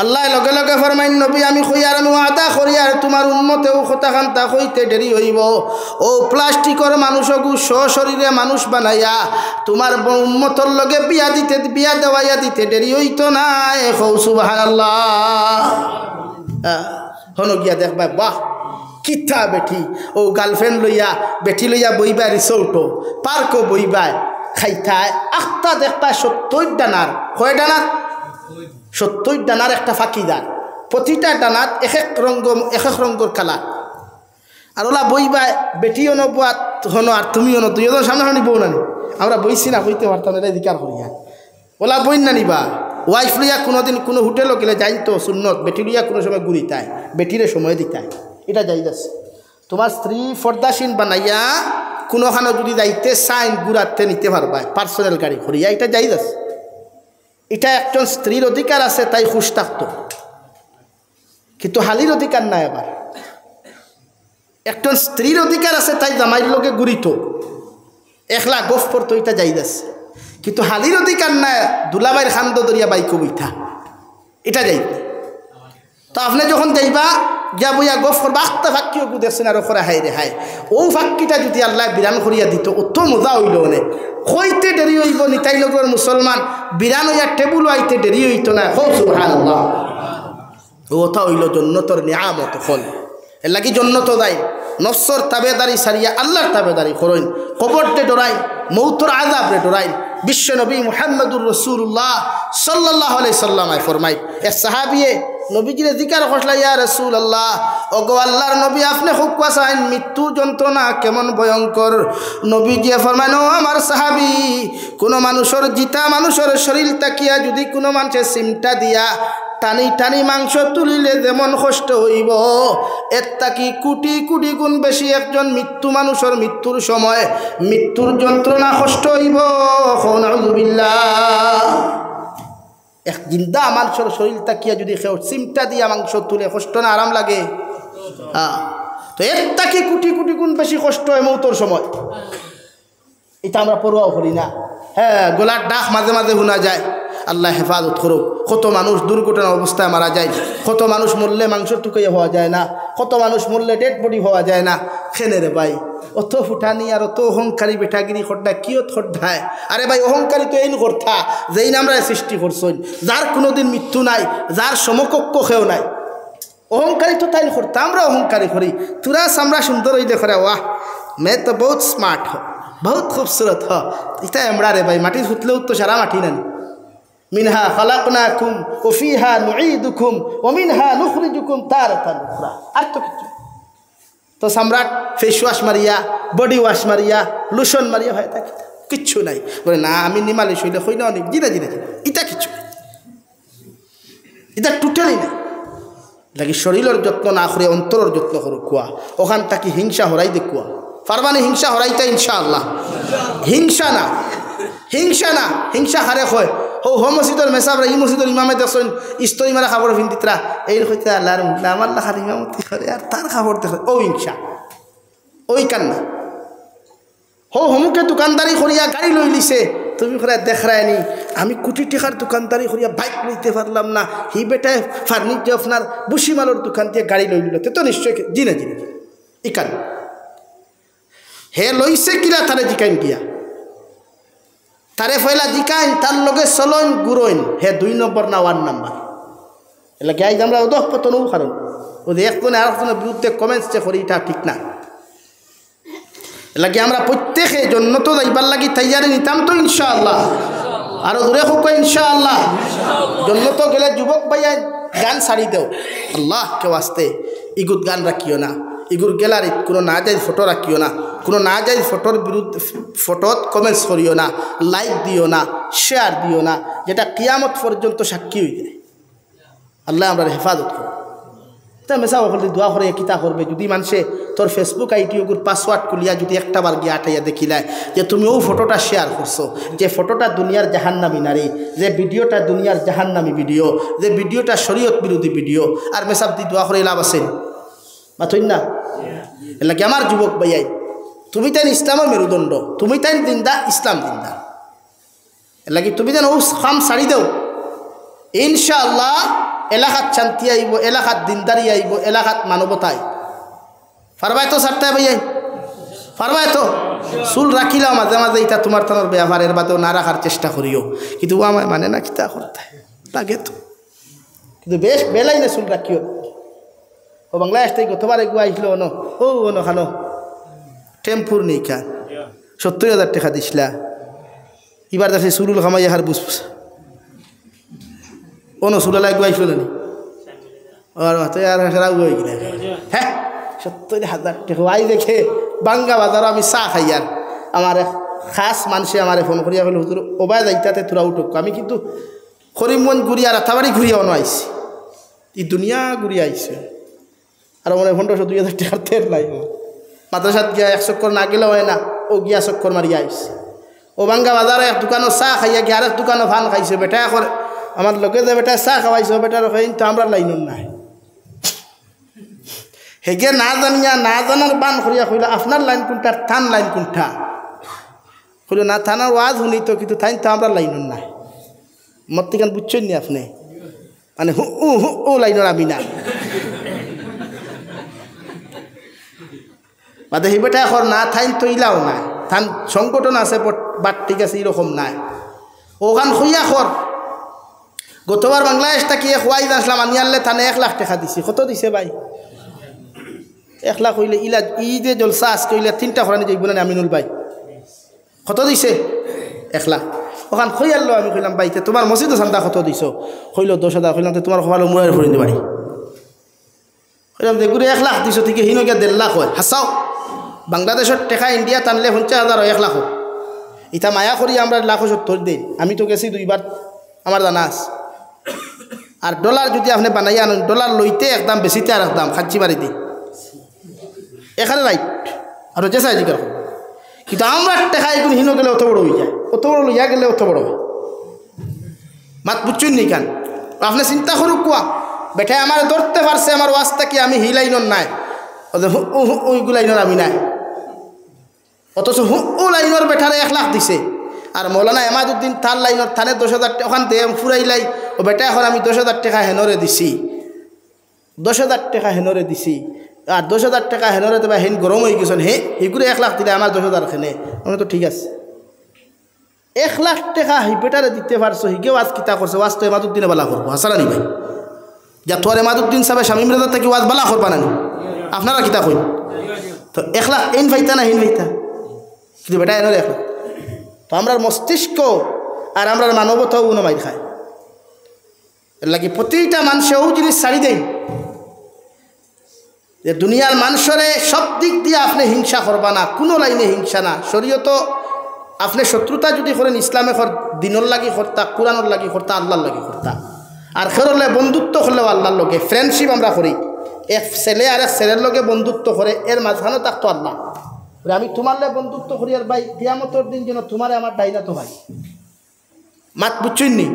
আল্লাহ লগে লগে ফরমাইন নবী আমি কইয়ার আমি ওয়াদা করি আর তোমার উম্মতেও কথাখান্তা কইতে দেরি হইব ও প্লাস্টিকের মানুষকু শরীরে মানুষ বানাইয়া তোমার উম্মতর লগে বিয়া দেওয়াইয়া দিতে দেরি হইতো না কৌ সুবহানাল্লাহ হন গিয়া দেখবা বাহ কিতা বেঠি ও গার্লফ্রেন্ড লইয়া বেঠি লইয়া বইবা রিসোর্টও পার্কও বইবা খাইতায় আখতা দেখবা 70 ডানার কয় ডানার 70 ডানার একটা ফাঁকিদার প্রতিটা ডানাত এক এক রঙের কালার আর ওলা বইবা বেটিও নবা হনো আর তুমিও ন তুইও তো সামনাসামনি বউ নানি আমরা বইছি না বইতে পারতাম এটা দিকার করিয়া ওলা বই না নিবা ওয়াইফ লইয়া কোনোদিন কোনো হোটেলও গেলে যাই তো সুন্নত বেটি লইয়া কোনো সময় ঘুরিতায় বেটিরে সময় দিতায় এটা যাই যাচ্ছে তোমার স্ত্রী ফর্দাসীন বানাইয়া কোনোখানে যদি যাইতে সাইন ঘুরাতে নিতে পারবা পার্সোনাল গাড়ি করিয়া এটা যাই যাচ্ছে এটা একজন স্ত্রীর অধিকার আছে তাই খুশ থাকত কিন্তু হালির অধিকার নাই আবার একজন স্ত্রীর অধিকার আছে তাই জামাইয়ের লোকে ঘুরিত একলা গোফ পড়তো এটা যাই যাচ্ছে কিন্তু হালির অধিকার নাই দুলাবাইয়ের খান্দ দরিয়া বাইকো বইথা এটা যাই তো আপনি যখন যাইবা গিয়া বইয়া গোফ করবা আখতা ফাঁকিও দেখছেন আর ওখরা হাই রে হায় ও ফাঁকিটা যদি আল্লাহ বিরান করিয়া দিত অত মজা হইল মানে হইতে দেরি হইব নিতাই লগর মুসলমান বিরান হইয়া টেবুল আইতে দেরি হইত না হো সুবহানাল্লাহ ওটা হইল জন্নতর নিয়ামত ফল এর লাগি জন্নত দেয় নফসর তাবেদারি সারিয়া আল্লাহর তাবেদারি করইন কবরতে ডরাই মৌতর আযাবরে ডরাই বিশ্ব নবী মুহাম্মদুর রাসূলুল্লাহ সাল্লাল্লাহু আলাইহি সাল্লামায় ফরমাই এক সাহাবিয়ে নবীজিরে জিকার করলা ইয়া রাসূলুল্লাহ ওগো আল্লাহর নবী আপনি খুব কাছেন মৃত্যুর যন্ত্রণা কেমন ভয়ঙ্কর নবীজি ফরমানো আমার সাহাবী কোন মানুষের জিতা মানুষের শরীর তাকিয়া যদি কোনো মানুষের সিমটা দিয়া টানি টানি মাংস তুলিলে যেমন কষ্ট হইব এর তাকি কোটি কোটি গুণ বেশি একজন মৃত্যু মানুষের মৃত্যুর সময় মৃত্যুর যন্ত্রণা কষ্ট হইব নাউযুবিল্লাহ এক জিন্দা মানুষের শরীর তাকিয়া যদি কেউ সিমটা দিয়া মাংস তুলে কষ্ট না আরাম লাগে তো এর তাকি কোটি কোটি গুণ বেশি কষ্ট হয় মৌতর সময় এটা আমরা পরোয়াও করি না হ্যাঁ গলার ডাক মাঝে মাঝে শোনা যায় আল্লাহ হেফাজত করুক কত মানুষ দুর্ঘটনা অবস্থায় মারা যায় কত মানুষ মরলে মাংস টুকাইয়া হওয়া যায় না কত মানুষ মরলে ডেড বডি হওয়া যায় না খেনে রে ভাই অত ফুটানি আর অত অহংকারী বেটাগিরি খড্ডা কিয়ত খড্ডায় আরে ভাই অহংকারী তো এই কথা যেই নামরা সৃষ্টি করছেন যার কোনোদিন মৃত্যু নাই যার সমকক্ষ কেউ নাই অহংকারী তো তাই করতে আমরা অহংকারী করি তোরা আমরা সুন্দর হইলে করে ওয়াহ মে তো বহুত স্মার্ট হ বহুত খুবসুরত হ এটা আমরা রে ভাই মাটি ফুটলেও তো সারা মাটি নানি মিনহা খালাকনাকুম ওয়া ফিহা নুঈদুকুম ওয়া মিনহা নুখরিজুকুম তারাতান উখরা আর তো কিছু তো সম্রাট ফেস ওয়াশ মারিয়া বডি ওয়াশ মারিয়া লোশন মারিয়া হয় তা কিচ্ছু নাই বলে না আমি নিমালিশ হইলে হই না অনেক জিনা জিনা এটা কিছু এটা টোটালি না লাগি শরীরের যত্ন না করে অন্তরের যত্ন করো কুয়া ওখান থাকি হিংসা হরাই দেখুয়া পারবানি হিংসা হরাইতে ইনশাআল্লাহ হিংসা না হিংসা হারে হয় হো মসজিদের মেসাবরা ই মসজিদের ইমামে দেখছেন ইস্তরি মারা খাবার ভিন্দিতরা এই হইতে আল্লাহর আমার লাখার ইমামতি করে আর তার খাবার দেখে ও হিংসা ওই কান্না হমুকে দোকানদারি করিয়া গাড়ি লই লিছে তুমি করে দেখরায়নি আমি কোটি টাকার দোকানদারি করিয়া বাইক লইতে পারলাম না হি বেটায় ফার্নিচার আপনার বুসিমালোর দোকান দিয়ে গাড়ি লই লিল তো নিশ্চয় জিনে ই কান্না হে লইছে কিলা তারে জিকাইন গিয়া তারে ফয়লা জিকাইন তার লগে চলইন গুরইন হে 2 নম্বর না 1 নম্বর এলা গাই আমরা ওদহ পতনও কারণ ও যে একজনে আরেকজনের বিরুদ্ধে কমেন্টস যে করি এটা ঠিক না। লাগে আমরা প্রত্যেকে জন্নত যাইবার লাগি তৈয়ারি নিতাম তো ইনশাআল্লাহ, আরো দূরে হোক ইনশাআল্লাহ। জন্নত গেলে যুবক ভাইয়া গান ছাড়ি দেও, আল্লাহ কেউ আসতে ইগুত গান রাখিও না, ইগুর গ্যালারিত কোনো না যায় ফটো রাখিও না, কোনো না যায় ফটোর বিরুদ্ধে ফটোত কমেন্টস করিও না, লাইক দিও না, শেয়ার দিও না, যেটা কিয়ামত পর্যন্ত সাক্ষী হয়ে যায়। আল্লাহ আমরা হেফাজত করো। তা মেসা বলি দোয়া করে কিতা করবে যদি মানুষে তোর ফেসবুক আইডিওগুর পাসওয়ার্ড খুলিয়া যদি একটা বার গিয়ে আটাইয়া দেখিলায় যে তুমিও ফটোটা শেয়ার করছো, যে ফটোটা দুনিয়ার জাহান্নামী নারী, যে ভিডিওটা দুনিয়ার জাহান্নামী ভিডিও, যে ভিডিওটা শরীয়ত বিরোধী ভিডিও, আর মেসাব দি দোয়া করে লাভ আছে মাথইন না? এলাকি আমার যুবক ভাইয়াই, তুমি তাই ইসলামের মেরুদণ্ড, তুমি তাই দিনদা, ইসলাম দিনদা, এলাকি তুমি যেন ও খাম ছাড়ি দেও, ইনশাআল্লাহ এলাকাত শান্তি আইব, এলাকাত দিনদারি আইব, এলাকাত মানবতায় পারবাই তো ছাড়তে ভাইয়াই, পারবাই তো? চুল রাখিলাও মাঝে মাঝে এটা তোমার থানার ব্যবহার, এর বাদেও না রাখার চেষ্টা করিও, কিন্তু ও আমায় মানে না কিতা করতে লাগে তো, কিন্তু বেশ বেলাই না চুল রাখিও। ও বাংলাদেশ থেকে গতবার এগুলো আইসলো অন ও অন খানো টেম্পুর নেই খা 70,000 টাকা দিছিলা, এবার দেখে চুরুল খামাই হার বুঝ অন চুলালা এগুলো আইসলো না আর মাথায় আর সেরাও হয়ে গেলে হ্যাঁ 70,000 টাকা আই দেখে বাঙ্গা বাজারও আমি চা খাই। আর আমার খাস মানুষে আমার ফোন করিয়া বলে হুজুর ওবায় যাইতাতে তোরা উঠুক, আমি কিন্তু করিমগঞ্জ ঘুরিয়া রাতাবাড়ি ঘুরিয়া অন আইসি, এই দুনিয়া ঘুরিয়া আইসে, আর মনে 1500-2000 টাকার তেল নাই। মাদ্রাসাত গিয়া 1 চক্কর না গেলেও হয় না, ও গিয়া চক্কর মারিয়া আইসে। ও বাঙ্গা বাজারে এক দোকানও চা খাইয়া গিয়ে আরেক দোকানও ভান খাইছে, বেটা এখন আমার লোকে যে বেটা চা খাওয়াইছে বেটার তো আমরা লাইন নাই হেগে না জানিয়া না জানার বান করিয়া কইল আপনার লাইন কোনটা, থান লাইন কোনটা, কইল না থানার ওয়াজ শুনি তো, কিন্তু থাইন তো আমরা লাইন নাই। মত্তিকান বুঝছেন নি আপনি, মানে ও লাইনের আমি না বাদে হি বেটা এখন না থাইন তো ইলাও নাই, থান সংগঠন আছে বাট ঠিক আছে এরকম নাই। ওখান খুইয়া খর গতবার বাংলাদেশ থাকি খোয়াই আসলাম আনি আনলে থানে 1 লাখ টাকা দিছি। কত দিছে ভাই? 1 লাখ হইলে ইলা ই যে জলসা আজকে হইলে 3টা খরানি যাইব না আমিনুল ভাই, কত দিছে? 1 লাখ। ওখান খই আনলো, আমি কইলাম ভাইতে তোমার মসজিদে চান্দা কত দিছ? কইল 10,000। কইলাম তো তোমার খোয়ালো মুড়ার ফরিন দিবাড়ি, কইলাম দেখুরে 1 লাখ দিছ থেকে হিনকে 1.5 লাখ হয়। হাসাও বাংলাদেশের টাকা ইন্ডিয়া টানলে 50,000 হয়, 1 লাখ। ইটা মায়া করি আমরা 1,70,000 দিই, আমি তো গেছি 2বার আমার জানা আছে। আর ডলার যদি আপনি বানাই আনুন, ডলার লইতে একদম বেশিতে আর একদম খাচ্ছি বাড়ি দিই এখানে রাইট আর যে চাই জিজ্ঞাসা, কিন্তু আমরা টাকা এগুলো হিনো গেলে অত বড় হয়ে যায়, অত বড় লইয়া গেলে অত বড় হয়। মাত বুঝছেন নি কেন? আপনি চিন্তা করুক কোয়া বেটাই আমার ধরতে পারছে আমার ওয়াজটা কি আমি হিলাইনর নাই, ওইগুলো লাইনর আমি নাই, অথচ ও লাইনর বেটারে 1 লাখ দিছে। আর মৌলানা এমাদুদ্দিন তার লাইনর থানে 10,000 টাকা ওখান থেকে ফুরাইলাই, ও বেটা এখন আমি 10,000 টাকা হেনরে দিছি, 10,000 টাকা হেনরে দিছি। আর 10,000 টাকা হেনরে দেবা হেন গরম হয়ে গেছেন, হে এগুলো 1 লাখ দিলে আমার 10,000 খেনে, মানে তো ঠিক আছে 1 লাখ টাকা হি বেটারে দিতে পারছো, হিকেও আজ কিতা করছে, ওয়াজ তো এমাদুদ্দিনে বালা করবো হাসারানি ভাই, যা তোর এমাদুদ্দিন সাহেব শামীম রেজার থেকে ওয়াজ বালা করবা না, আপনারা কিতা কইন তো 1 লাখ এন ভাইতা না হেন ভাইতা, কিন্তু বেটা এনরে 1 লাখ। তো আমরার মস্তিষ্ক আর আমরার মানবতাও উনমাই খায়, এর লাগে প্রতিটা মানুষেও জিনিস ছাড়ি দেয় যে দুনিয়ার মানুষরে সব দিক দিয়ে আপনি হিংসা করবা না, কোনো লাইনে হিংসা না। শরীয়ত আপনি শত্রুতা যদি করেন ইসলামে দিনর লাগি করতা, কোরআনর লাগি করতা, আল্লাহর লাগি করতা। আর খেরলে বন্ধুত্ব করলেও আল্লাহর লগে ফ্রেন্ডশিপ আমরা করি, এক ছেলে আর এক ছেলের লগে বন্ধুত্ব করে, এর মাঝখানেও থাকতো আল্লাহ। আমি তোমার লগে বন্ধুত্ব করি আর ভাই কিয়ামতের দিন যেন তোমারে আমার ডাইনা তো ভাই, মাত বুঝছেননি?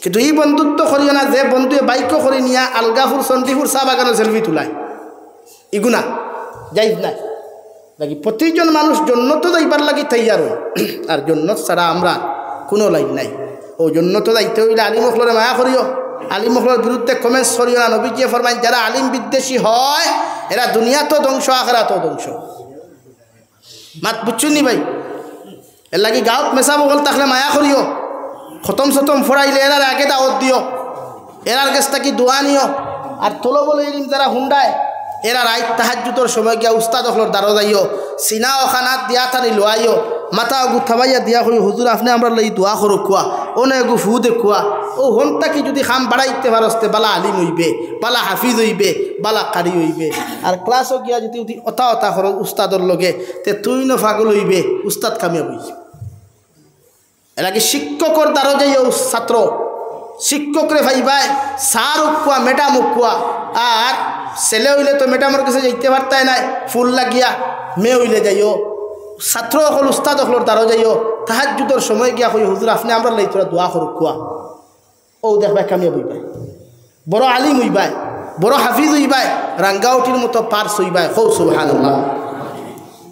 কিন্তু এই বন্ধুত্ব করিও না যে বন্ধুয়ে বাইকও করে নিয়া আলগাপুর চণ্ডীপুর চা বাগানের সেলফি তুলায়, ইগুনা যাইজ নাই। লাগি প্রতিজন মানুষ জন্নত যাইবার লাগি তৈয়ার হয়, আর জন্নত ছাড়া আমরা কোনো লাইন নাই। ও জন্নত যাইতে হইলে আলিমখলরে মায়া করিও, আলিমখলর বিরুদ্ধে কমেন্টস করিও না। নবীজি ফরমাইন যারা আলিম বিদ্বেষী হয় এরা দুনিয়া তো ধ্বংস, আখিরাতও ধ্বংস। মাত বুঝছুনি ভাই? এর লাগি গাঁৱত মেচা বগল থাকলে মায়া করিও, খতম সতম ফরাইলে এরার আগে দাওয়াত দিও, এরার কাছ থাকি দোয়া নিও, আর তলবল ইলম যারা হুন্ডায় এরা রাইত তাহাজ্জুদের সময় গিয়া উস্তাদ হলর দ্বারো যাইও সিনা ও খানাত দিয়া থানি লোয়াইও মাথা গু থাবাইয়া দিয়া কই হুজুর আপনি আমরা লই দোয়া করো কুয়া ওনে গু ফু দে কুয়া ও হন্তা কি যদি খাম বাড়াইতে পারস্তে বালা আলিম হইবে বালা হাফিজ হইবে বালা কারি হইবে আর ক্লাসও গিয়া যদি অতা অতা করো উস্তাদর লগে তে তুই ন ফাগল হইবে উস্তাদ কামিয়াব হইবে এলাকি শিক্ষকর দ্বারো যাইও ছাত্র শিক্ষকরে ভাইবাই সার উকুয়া মেডাম উকুয়া আর ছেলে হইলে তো মেডামের কাছে যাইতে পারতাই নাই ফুল লাগিয়া মেয়ে হইলে যাইও ছাত্র হল উস্তাদ হলর দ্বারো যাইও তাহাজ্জুদের সময় গিয়া কই হুজুর আপনি আমরা লাই তোরা দোয়া করুক কুয়া ও দেখবাই কামিয়াব হইবাই বড় আলিম হইবাই বড় হাফিজ হইবাই রাঙ্গাউটির মতো পার্স হইবাই হৌ সুবহানাল্লাহ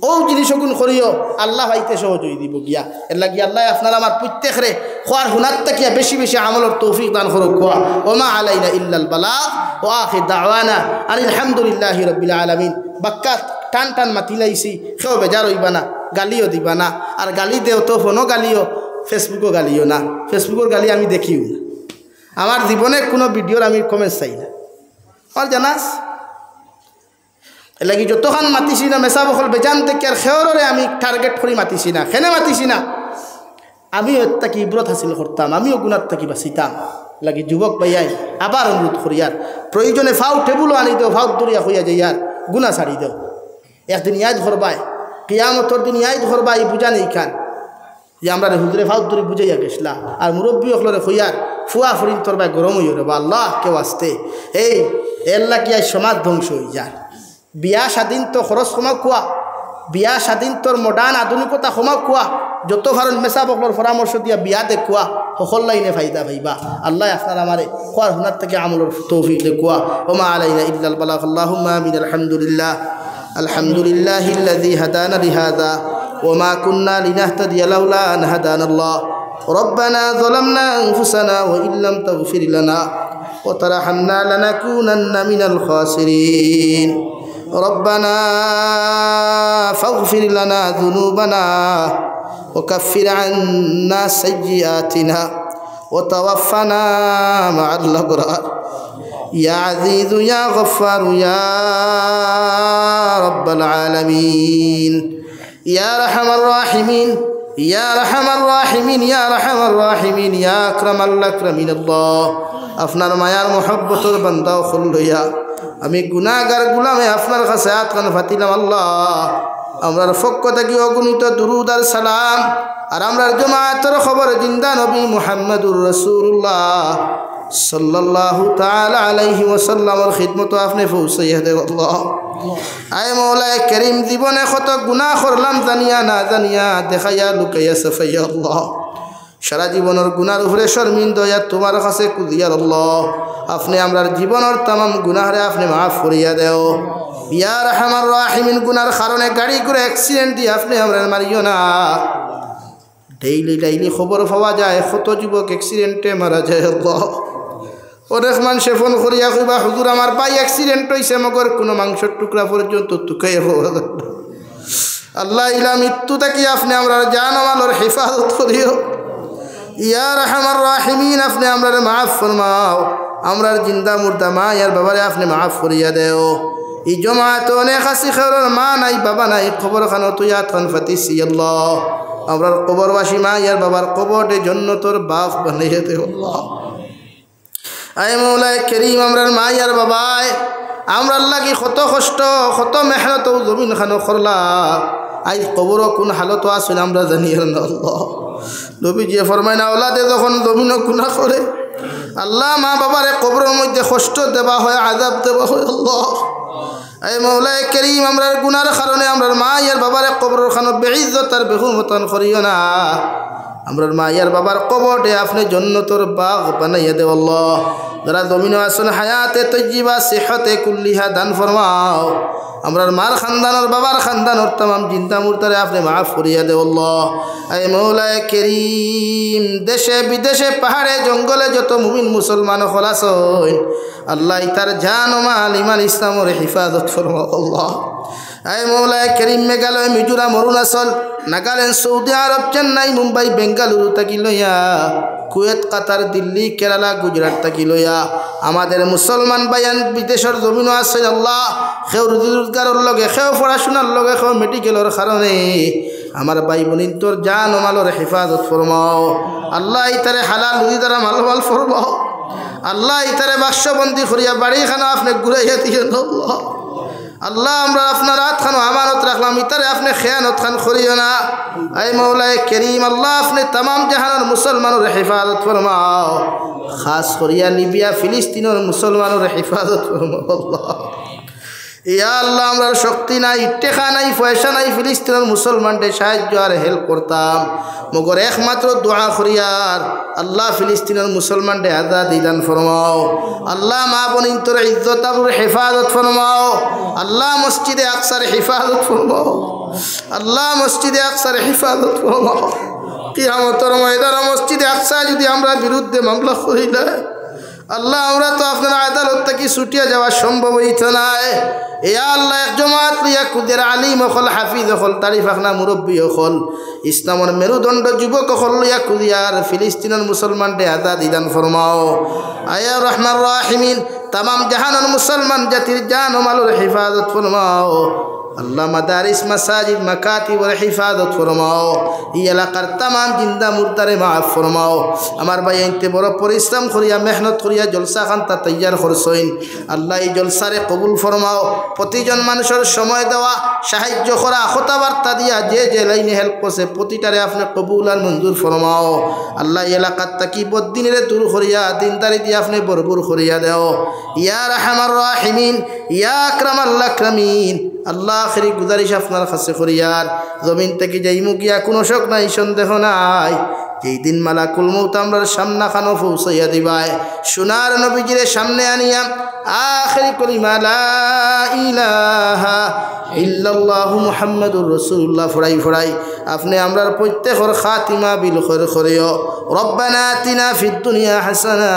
ও জিনিসগুন করিও আল্লাহ ভাইতে সহজ হয়ে দিব গিয়া এর লাগি আল্লাহ আপনার আমার প্রত্যেকরে খোয়ার হুনার তাকিয়া বেশি বেশি আমলের তৌফিক দান করুক খোয়া ওমা আলাইনা ইল্লাল বালাগ ও আখির দাওয়ানা আলহামদুলিল্লাহি রাব্বিল আলামিন বাক্কা টান টান মাতি লাইছি কেউ বেজার হইবা না গালিও দিবা না আর গালি দেও তো ফোনও গালিও ফেসবুকও গালিও না ফেসবুকের গালি আমি দেখিও না আমার জীবনে কোনো ভিডিওর আমি কমেন্ট চাই না আর জানাস লাগি যতক্ষণ মাতিছি না মেসা বকল বেজান থেকে আর খেয়রে আমি টার্গেট করে মাতিছি না খেনে মাতিছি না আমিও এত্তাকি ইব্রত হাসিল করতাম আমিও গুণার থাকি বাঁচিতাম লাগি যুবক ভাইয়াই আবার অনুরোধ করি আর প্রয়োজনে ফাউ টেবুলও আনি দেও ফাউ দরিয়া হইয়া যাই আর গুণা ছাড়ি দেও একদিন ইয়াদ ধরবাই কিয়ামতর দিন ইয়াদ ধরবাই বুঝা নেই খান যে আমরা হুজুরে ফাউ দরি বুঝাইয়া গেছিলাম আর মুরব্বী হলরে হইয়ার ফুয়া ফরিন তোরবাই গরম হইয়া রে বা আল্লাহ কেউ আসতে এই এল্লা কি আজ সমাজ ধ্বংস হয়ে যায় বিয়া স্বাধীন তো খরচ ক্ষমা কোয়া বিয়া স্বাধীন তোর মডার্ন আধুনিকতা ক্ষমা কোয়া যত ভারত মেসা বকলর পরামর্শ দিয়া বিয়া দেখুয়া সকল লাইনে ফাইদা ভাইবা আল্লাহ আপনার আমারে খোয়ার হুনার থেকে আমলের তৌফিক দেখুয়া ওমা আলাইনা ইল্লাল বালাগ আল্লাহুম্মা আমিন আলহামদুলিল্লাহ আলহামদুলিল্লাহিল্লাযী হাদানা লিহাযা ওমা কুন্না লিনাহতাদিয়া লাউলা আন হাদানাল্লাহ ربنا ظلمنا أنفسنا وإن لم تغفر لنا وترحمنا لنكونن من الخاسرين ربنا فاغفر لنا ذنوبنا وكفر عنا سيئاتنا وتوفنا مع الأبرار يا عزيز يا غفار يا رب العالمين يا أرحم الراحمين يا أرحم الراحمين يا أرحم الراحمين يا أكرم الأكرمين الله আপনার মায়ার মোহব্বতের বান্দা খুললইয়া আমি গুনাহগার গোলামে আপনার কাছে আতকান ফাতিলাম আল্লাহ আমরার পক্ষ থেকে অগণিত দুরুদ আর সালাম আর আমরার জামাতের খবর জিন্দা নবী মুহাম্মদুর রাসূলুল্লাহ সাল্লাল্লাহু তাআলা আলাইহি ওয়াসাল্লামের খিদমত আপনি পৌঁছাইয়া দেও আল্লাহ আয় মওলায়ে করিম জীবনে কত গুনাহ করলাম জানিয়া না জানিয়া দেখাইয়া লুকাইয়া সাফাইয়া আল্লাহ সারা জীবনের গুনার উপরে শর্মিন্দা তোমার কাছে কুদিয়ার আল্লাহ আপনি আমরার জীবনের तमाम গুনাহরে আপনি মাফ করিয়া দেও ইয়া রাহমার রাহিমিন গুনার কারণে গাড়ি করে অ্যাক্সিডেন্ট দিয়ে আপনি আমরার মারিও না ডেইলি খবর পাওয়া যায় কত যুবক অ্যাক্সিডেন্টে মারা যায় আল্লাহ অনেক মানুষ ফোন করিয়া কইবা হুজুর আমার ভাই অ্যাক্সিডেন্ট হইছে মগর কোনো মাংসের টুকরা পর্যন্ত তুকাই আল্লাহ ইলা মৃত্যু থেকে আপনি আমরার জান মালের হেফাজত করিও ইয়া রাহমার রাহিমিন আপনি আমরারে মাফ ফরমাও আমরার জিন্দা মুর্দা মা ইয়ার বাবারে আপনি মাফ করিয়া দেও এই জমাত অনেক আসি খেরর মা নাই বাবা নাই খবর খানো তুই আতখান ফাতিসি আল্লাহ আমরার কবরবাসী মা ইয়ার বাবার কবরে জান্নাতের বাপ বানাইয়া দেও আল্লাহ আয় মওলায়ে করিম আমরার মা ইয়ার বাবায় আমরার লাগি কত কষ্ট কত মেহনত জমিন খানো করলা আই কবর কোন হালত আছে আমরা জানি না আল্লাহ নবী যে ফরমায় না ওলাদে যখন জমিন গুনাহ করে আল্লাহ মা বাবারে কবরের মধ্যে কষ্ট দেওয়া হয় আযাব দেওয়া হয় আল্লাহ আয় মওলায়ে করিম আমরার গুনার কারণে আমরার মা ইয়ার বাবারে কবরের খানো বেইজ্জত আর বেহুরমতন করিও না আমরার মা ইয়ার বাবার কবরে আপনি জান্নাতের বাগ বানাইয়া দেও আল্লাহ যারা জমিনে আছেন হায়াতে তয়্যিবা সিহতে কুল্লিহা দান ফরমাও আমরার মার খানদানোর বাবার খানদানোর तमाम জিন্দা মুর্দারে আপনি মাফ করিয়া দেও আল্লাহ আয় মওলায়ে করিম দেশে বিদেশে পাহাড়ে জঙ্গলে যত মুমিন মুসলমান হল আছেন আল্লাহ তার জান ও মাল ইমান ইসলামের হেফাজত ফরমাও আল্লাহ আয় মওলায়ে করিম মেঘালয় মিজোরাম অরুণাচল নাগাল্যান্ড সৌদি আরব চেন্নাই মুম্বাই বেঙ্গালুরু থাকি লইয়া কুয়েত কাতার দিল্লি কেরালা গুজরাট থাকি লইয়া আমাদের মুসলমান বায়ান বিদেশের জমিনও আছে আল্লাহ সেও রুজি রোজগারের লগে সেও পড়াশোনার লগে সেও মেডিকেলের কারণে আমার ভাই বোনিন তোর জান ও মালের হেফাজত ফরমাও আল্লাহ ইতারে হালাল রুজি দ্বারা মালমাল ফরমাও আল্লাহ ইতারে বাক্সবন্দি করিয়া বাড়িখানা আপনি ঘুরাইয়া দিয়ে আল্লাহ আল্লাহ আমরা আপনার রাত খানো আমানত রাখলাম ইতারে আপনি খেয়ানত খান করিও না আই মৌলায় করিম আল্লাহ আপনি तमाम জাহানের মুসলমানের হেফাজত ফরমাও খাস করিয়া লিবিয়া ফিলিস্তিনের মুসলমানের হেফাজত ফরমাও আল্লাহ ইয়া আল্লাহ আমরা শক্তি নাই টেকা নাই পয়সা নাই ফিলিস্তিনের মুসলমানদের সাহায্য আর হেল্প করতাম মগর একমাত্র দোয়া করিয়ার আল্লাহ ফিলিস্তিনের মুসলমানদের আজাদি দান ফরমাও আল্লাহ মা বোনিন তোর ইজ্জত আবরুর হেফাজত ফরমাও আল্লাহ মসজিদে আকসার হেফাজত ফরমাও আল্লাহ মসজিদে আকসার হেফাজত ফরমাও কিয়ামতের ময়দানে মসজিদে আকসা যদি আমরা বিরুদ্ধে মামলা করিলে আল্লাহ আমরা তো আপনার আদালত থেকে ছুটিয়া যাওয়া সম্ভব হইত নাই এ আল্লাহ এক জমাত লিয়া কুদের আলিম হল হাফিজ হল তারিফ আখনা মুরব্বী হল ইসলামের মেরুদণ্ড যুবক হল লিয়া কুদিয়ার ফিলিস্তিনের মুসলমানদের আজাদি দান ফরমাও আয়া রহমান রাহিমিন तमाम জাহানের মুসলমান জাতির জান ও মালের হেফাজত ফরমাও আল্লাহ মাদারিস মাসাজিদ মাকাতিবের হিফাজত ফরমাও এই এলাকার तमाम জিন্দা মুর্দারে মাফ ফরমাও আমার ভাই এতে বড় পরিশ্রম করিয়া মেহনত করিয়া জলসা খানটা তৈয়ার করছইন আল্লাহ এই জলসারে কবুল ফরমাও প্রতিজন মানুষের সময় দেওয়া সাহায্য করা কথাবার্তা দিয়া যে যে লাইনে হেল্প করছে প্রতিটারে আপনি কবুল আর মঞ্জুর ফরমাও আল্লাহ এলাকার তাকি বদিনের দূর করিয়া দিনদারি দিয়ে আপনি ভরপুর করিয়া দেও ইয়া রাহমার রাহিমিন ইয়া আকরামাল আকরামিন আল্লাহ আখেরি গুজারিশ আপনার কাছে করিয়ার জমিন থেকে যাইমু গিয়া কোনো শোক নাই সন্দেহ নাই যেই দিন মালাকুল মউত আমরার সামনা খানো পৌঁছাইয়া দিবাই সোনার নবীজিরে সামনে আনিয়া আখেরি কলিমা লা ইলাহা ইল্লাল্লাহু মুহাম্মাদুর রাসূলুল্লাহ ফরাই ফরাই আপনি আমরার প্রত্যেকর খাতিমা বিল খৈর করিও রব্বানা আতিনা ফিদ দুনিয়া হাসানা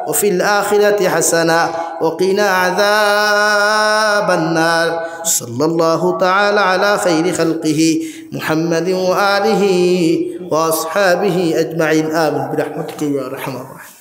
ওয়া ফিল আখিরাতি হাসানা ওয়া কিনা আযাবান নার সাল্লাল্লাহু তাআলা আলা খাইরি খালকিহি মুহাম্মাদিন ওয়া আলিহি ওয়া আসহাবিহি আজমাইন আমিন বিরহমাতিকা ইয়া আরহামার রাহিমিন।